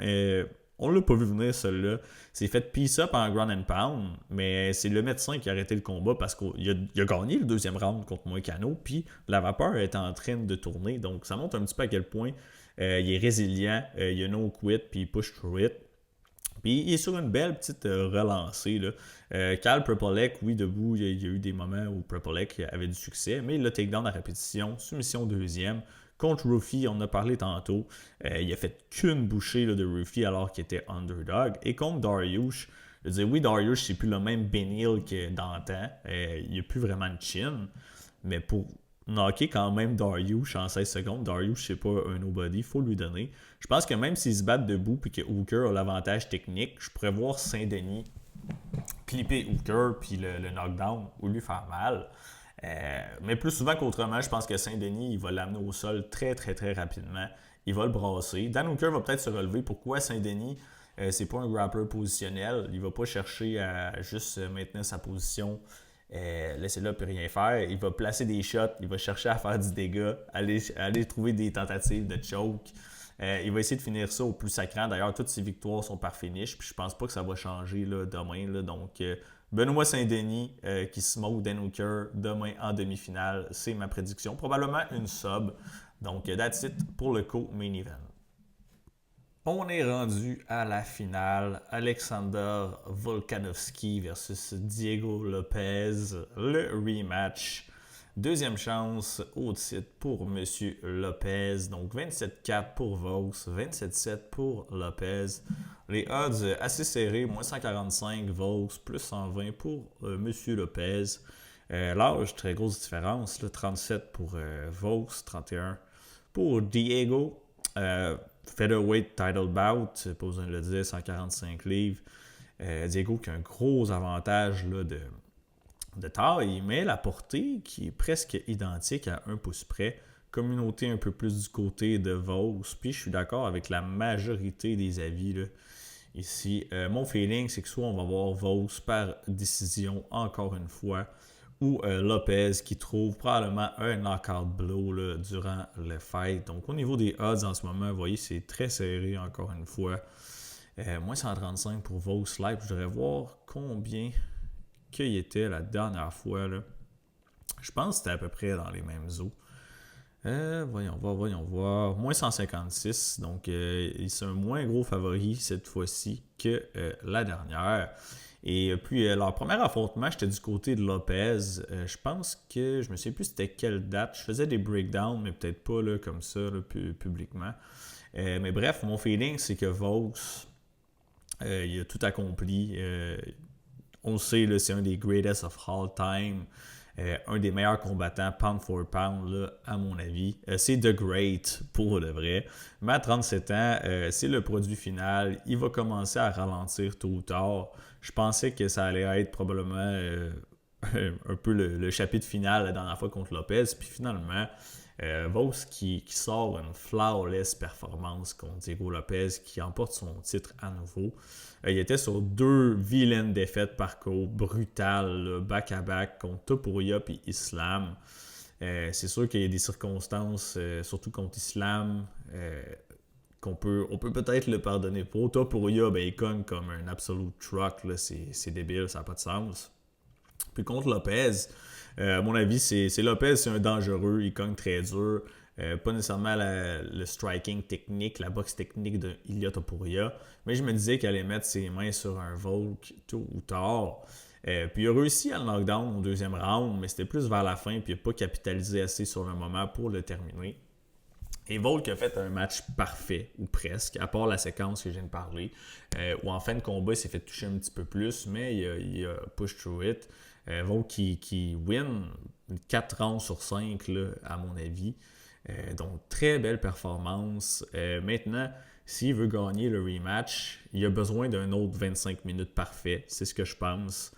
on l'a pas vu venir, celui-là. C'est fait piece up en ground and pound, mais c'est le médecin qui a arrêté le combat parce qu'il a gagné le deuxième round contre Moïcano, puis la vapeur est en train de tourner. Donc, ça montre un petit peu à quel point il est résilient, il a no quit, puis il push through it. Puis il est sur une belle petite relancée. Là. Cal Prepolek, oui, debout, il y a eu des moments où Prepolek avait du succès, mais il l'a takedown à répétition, soumission deuxième. Contre Rufi, on en a parlé tantôt, il a fait qu'une bouchée là, de Rufi alors qu'il était underdog. Et contre Dariush, je veux dire, oui, Dariush, c'est plus le même Benil que d'antan. Il n'y a plus vraiment de chin, mais pour knocker quand même Dariush en 16 secondes. Dariush, c'est pas un nobody, il faut lui donner. Je pense que même s'ils se battent debout et que Hooker a l'avantage technique, je pourrais voir Saint-Denis clipper Hooker puis le knockdown ou lui faire mal. Mais plus souvent qu'autrement, je pense que Saint-Denis, il va l'amener au sol très, très, très rapidement. Il va le brasser. Dan Hooker va peut-être se relever. Pourquoi Saint-Denis, c'est pas un grappler positionnel. Il va pas chercher à juste maintenir sa position. Laissez-le puis rien faire. Il va placer des shots, il va chercher à faire du dégât, aller trouver des tentatives de choke. Il va essayer de finir ça au plus sacrant. D'ailleurs, toutes ses victoires sont par finish, puis je pense pas que ça va changer là, demain. Là. Donc, Benoît Saint-Denis qui smoke Dan Hooker demain en demi-finale, c'est ma prédiction. Probablement une sub. Donc, that's it pour le co-main event. On est rendu à la finale. Alexander Volkanovski versus Diego Lopez. Le rematch. Deuxième chance au titre pour M. Lopez. Donc 27-4 pour Vos, 27-7 pour Lopez. Les odds assez serrés, moins 145 Vos, plus 120 pour M. Lopez. L'âge, très grosse différence. Là, 37 pour Vos, 31 pour Diego. Featherweight title bout, pas besoin de le dire, 145 livres. Diego qui a un gros avantage là, de taille, mais la portée qui est presque identique à 1 pouce près. Communauté un peu plus du côté de Vos. Puis je suis d'accord avec la majorité des avis là, ici. Mon feeling, c'est que soit on va voir Vos par décision encore une fois, ou Lopez qui trouve probablement un knockout blow là, durant le fight. Donc au niveau des odds en ce moment, vous voyez, c'est très serré encore une fois. Moins 135 pour Vos Live. Je voudrais voir combien qu'il était la dernière fois. Là. Je pense que c'était à peu près dans les mêmes eaux. Voyons voir. Moins 156. Donc c'est un moins gros favori cette fois-ci que la dernière. Et puis, leur premier affrontement, j'étais du côté de Lopez. Je pense que, je me souviens plus c'était quelle date. Je faisais des breakdowns, mais peut-être pas là, comme ça, là, publiquement. Mais bref, mon feeling, c'est que Vaux, il a tout accompli. On le sait, là, c'est un des greatest of all time. Un des meilleurs combattants pound for pound, là, à mon avis. C'est The Great pour de vrai. Mais à 37 ans, c'est le produit final. Il va commencer à ralentir tôt ou tard. Je pensais que ça allait être probablement un peu le chapitre final la dernière fois contre Lopez. Puis finalement, Vos qui sort une flawless performance contre Diego Lopez, qui emporte son titre à nouveau. Il était sur 2 vilaines défaites par KO, brutales, back-à-back contre Topuria et Islam. C'est sûr qu'il y a des circonstances, surtout contre Islam, on peut peut-être le pardonner pour. Topuria, il cogne comme un absolute truck, là, c'est débile, ça n'a pas de sens. Puis contre Lopez, à mon avis, c'est Lopez, c'est un dangereux, il cogne très dur. Pas nécessairement le striking technique, la boxe technique de Ilia Topuria, mais je me disais qu'il allait mettre ses mains sur un Volk tôt ou tard. Puis il a réussi à le knockdown au deuxième round, mais c'était plus vers la fin, puis il n'a pas capitalisé assez sur le moment pour le terminer. Et Volk a fait un match parfait, ou presque, à part la séquence que je viens de parler, où en fin de combat, il s'est fait toucher un petit peu plus, mais il a push through it. Volk qui win 4 rounds sur 5, là, à mon avis. Donc, très belle performance. Maintenant, s'il veut gagner le rematch, il a besoin d'un autre 25 minutes parfait. C'est ce que je pense.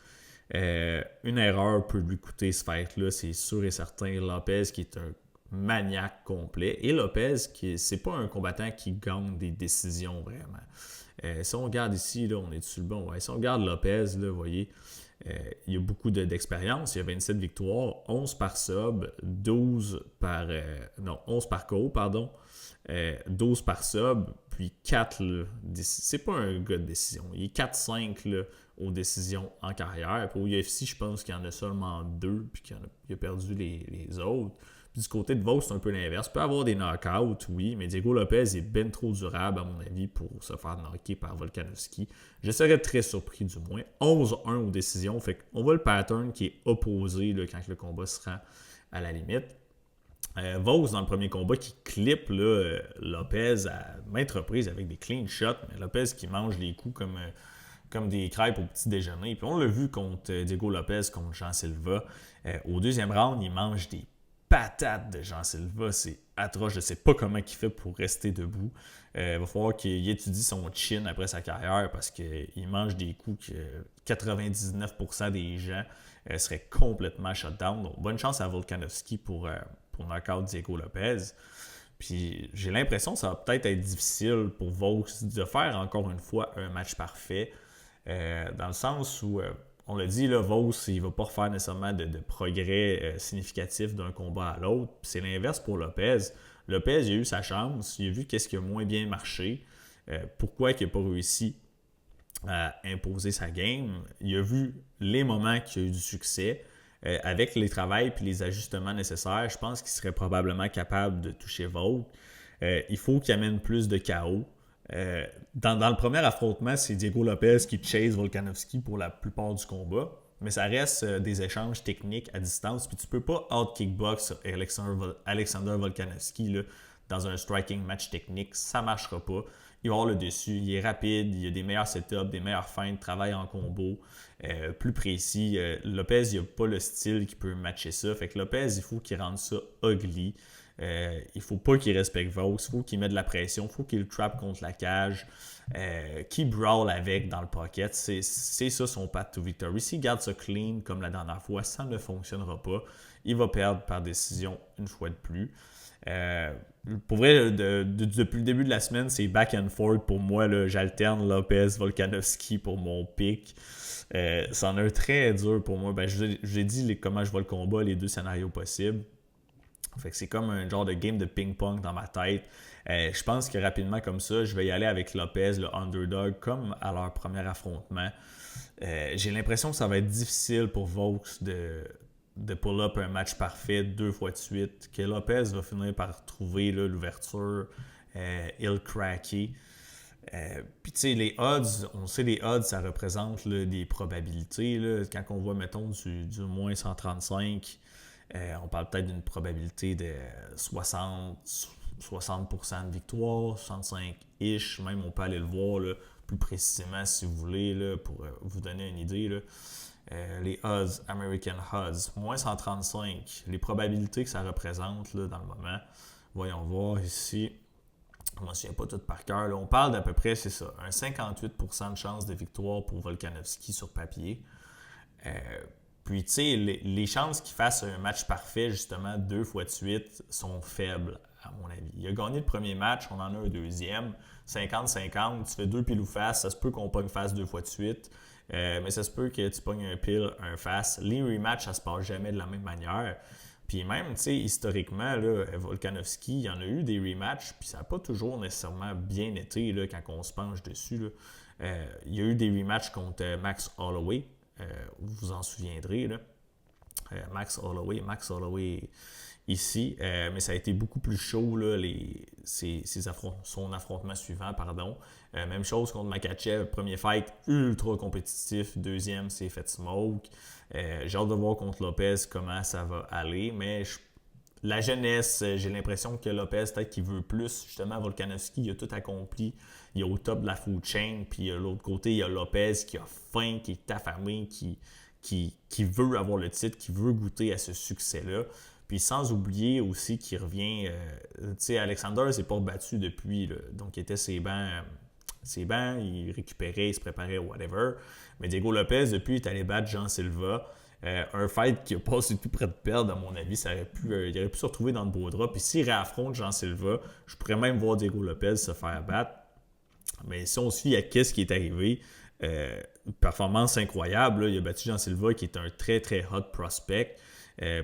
Une erreur peut lui coûter ce fight-là, c'est sûr et certain. Lopez qui est un maniaque complet. Et Lopez, c'est pas un combattant qui gagne des décisions vraiment. Si on regarde ici, là, on est sur le bon. Ouais. Si on regarde Lopez, là, vous voyez, il y a beaucoup d'expérience. Il y a 27 victoires, 11 par sub, 11 par KO, pardon. 12 par sub, puis 4, là, c'est pas un gars de décision. Il est 4-5 là, aux décisions en carrière. Pour UFC, je pense qu'il y en a seulement 2, puis qu'il a perdu les autres. Puis du côté de Vos, c'est un peu l'inverse. Il peut avoir des knockouts, oui, mais Diego Lopez est bien trop durable, à mon avis, pour se faire knocker par Volkanovski. Je serais très surpris, du moins. 11-1 aux décisions. Fait qu'on voit le pattern qui est opposé là, quand le combat se rend à la limite. Vos, dans le premier combat, qui clip là, Lopez à maintes reprises avec des clean shots, mais Lopez qui mange les coups comme des crêpes au petit déjeuner. Puis on l'a vu contre Diego Lopez, contre Jean Silva. Au deuxième round, il mange des patates de Jean Silva. C'est atroce. Je ne sais pas comment il fait pour rester debout. Il va falloir qu'il étudie son chin après sa carrière parce qu'il mange des coups que 99% des gens seraient complètement shutdown. Donc, bonne chance à Volkanovski pour knockout Diego Lopez. Puis j'ai l'impression que ça va peut-être être difficile pour Vaux de faire encore une fois un match parfait. Dans le sens où, on l'a dit, là, Vaux, il ne va pas refaire nécessairement de progrès significatif d'un combat à l'autre. Puis c'est l'inverse pour Lopez. Lopez, il a eu sa chance, il a vu qu'est-ce qui a moins bien marché, pourquoi il n'a pas réussi à imposer sa game. Il a vu les moments qu'il a eu du succès. Avec les travaux et les ajustements nécessaires, je pense qu'il serait probablement capable de toucher Volk. Il faut qu'il amène plus de chaos. Dans le premier affrontement, c'est Diego Lopez qui chase Volkanovski pour la plupart du combat. Mais ça reste des échanges techniques à distance. Puis tu peux pas out-kickbox Alexander Volkanovski là, dans un striking match technique. Ça marchera pas. Il va avoir le dessus. Il est rapide. Il a des meilleurs setups, des meilleures feintes, travaille en combo. Plus précis. Lopez, il n'a pas le style qui peut matcher ça. Fait que Lopez, il faut qu'il rende ça ugly. Il faut pas qu'il respecte Vaux, il faut qu'il mette de la pression, il faut qu'il le trappe contre la cage, qu'il brawl avec dans le pocket. C'est ça son path to victory. S'il garde ça clean comme la dernière fois, ça ne fonctionnera pas. Il va perdre par décision une fois de plus. Pour vrai, depuis le début de la semaine, c'est back and forth pour moi. Là, j'alterne Lopez, Volkanovski pour mon pick. C'en est très dur pour moi. Je vous ai dit comment je vois le combat, les deux scénarios possibles. Fait que c'est comme un genre de game de ping-pong dans ma tête. Je pense que rapidement comme ça, je vais y aller avec Lopez, le underdog, comme à leur premier affrontement. J'ai l'impression que ça va être difficile pour Vaux de pull-up un match parfait 2 fois de suite, que Lopez va finir par trouver là, l'ouverture, il craquer. Puis tu sais, les odds, on sait les odds, ça représente là, des probabilités. Là. Quand on voit, mettons, du moins 135, on parle peut-être d'une probabilité de 60% de victoire, 65-ish, même on peut aller le voir là, plus précisément si vous voulez, là, pour vous donner une idée. Là. Les odds, American Odds, moins 135, les probabilités que ça représente là, dans le moment. Voyons voir ici. Je ne me souviens pas tout par cœur. Là. On parle d'à peu près, c'est ça, un 58% de chance de victoire pour Volkanovski sur papier. Puis, tu sais, les chances qu'il fasse un match parfait, justement, 2 fois de suite, sont faibles, à mon avis. Il a gagné le premier match, on en a un deuxième. 50-50, tu fais 2 piles ou face, ça se peut qu'on pogne face 2 fois de suite. Mais ça se peut que tu pognes un pile, un face. Les rematchs, ça se passe jamais de la même manière. Puis même, tu sais, historiquement, là, Volkanovski, il y en a eu des rematchs, puis ça n'a pas toujours nécessairement bien été là, quand on se penche dessus. Là. Il y a eu des rematchs contre Max Holloway, vous vous en souviendrez. Là. Max Holloway ici, mais ça a été beaucoup plus chaud, là, son affrontement suivant, pardon. Même chose contre Makhachev, premier fight ultra compétitif, deuxième c'est fait smoke. J'ai hâte de voir contre Lopez comment ça va aller, mais la jeunesse, j'ai l'impression que Lopez, peut-être qu'il veut plus. Justement, Volkanovski, il a tout accompli. Il est au top de la food chain, puis de l'autre côté, il y a Lopez qui a faim, qui est affamé, qui veut avoir le titre, qui veut goûter à ce succès-là. Puis sans oublier aussi qu'il revient, tu sais, Alexander s'est pas battu depuis, là, donc il était ses bancs, il récupérait, il se préparait, whatever. Mais Diego Lopez, depuis, il est allé battre Jean Silva. Un fight qui n'a pas du tout près de perdre, à mon avis, il aurait pu se retrouver dans le beau drap. Puis s'il réaffronte Jean Silva, je pourrais même voir Diego Lopez se faire battre. Mais si on se fie à qu'est-ce qui est arrivé, une performance incroyable. Là. Il a battu Jean Silva, qui est un très, très hot prospect.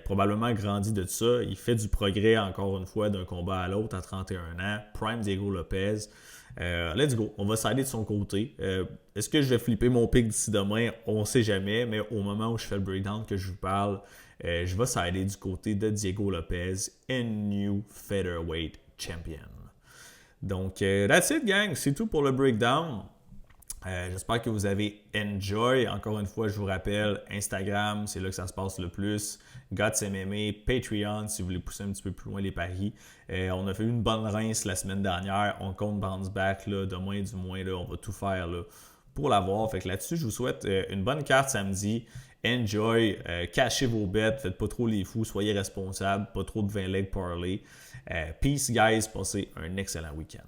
Probablement grandi de ça. Il fait du progrès, encore une fois, d'un combat à l'autre à 31 ans. Prime Diego Lopez. Let's go. On va s'aider de son côté. Est-ce que je vais flipper mon pick d'ici demain? On ne sait jamais, mais au moment où je fais le breakdown que je vous parle, je vais s'aider du côté de Diego Lopez, and new featherweight champion. Donc, that's it, gang. C'est tout pour le breakdown. J'espère que vous avez enjoy. Encore une fois, je vous rappelle, Instagram, c'est là que ça se passe le plus. Guts MMA, Patreon, si vous voulez pousser un petit peu plus loin les paris. On a fait une bonne rince la semaine dernière. On compte bounce back. Là, demain, du moins, là, on va tout faire là, pour l'avoir. Fait que là-dessus, je vous souhaite une bonne carte samedi. Enjoy, cachez vos bêtes, faites pas trop les fous, soyez responsables, pas trop de 20 leg parlay. Peace, guys. Passez un excellent week-end.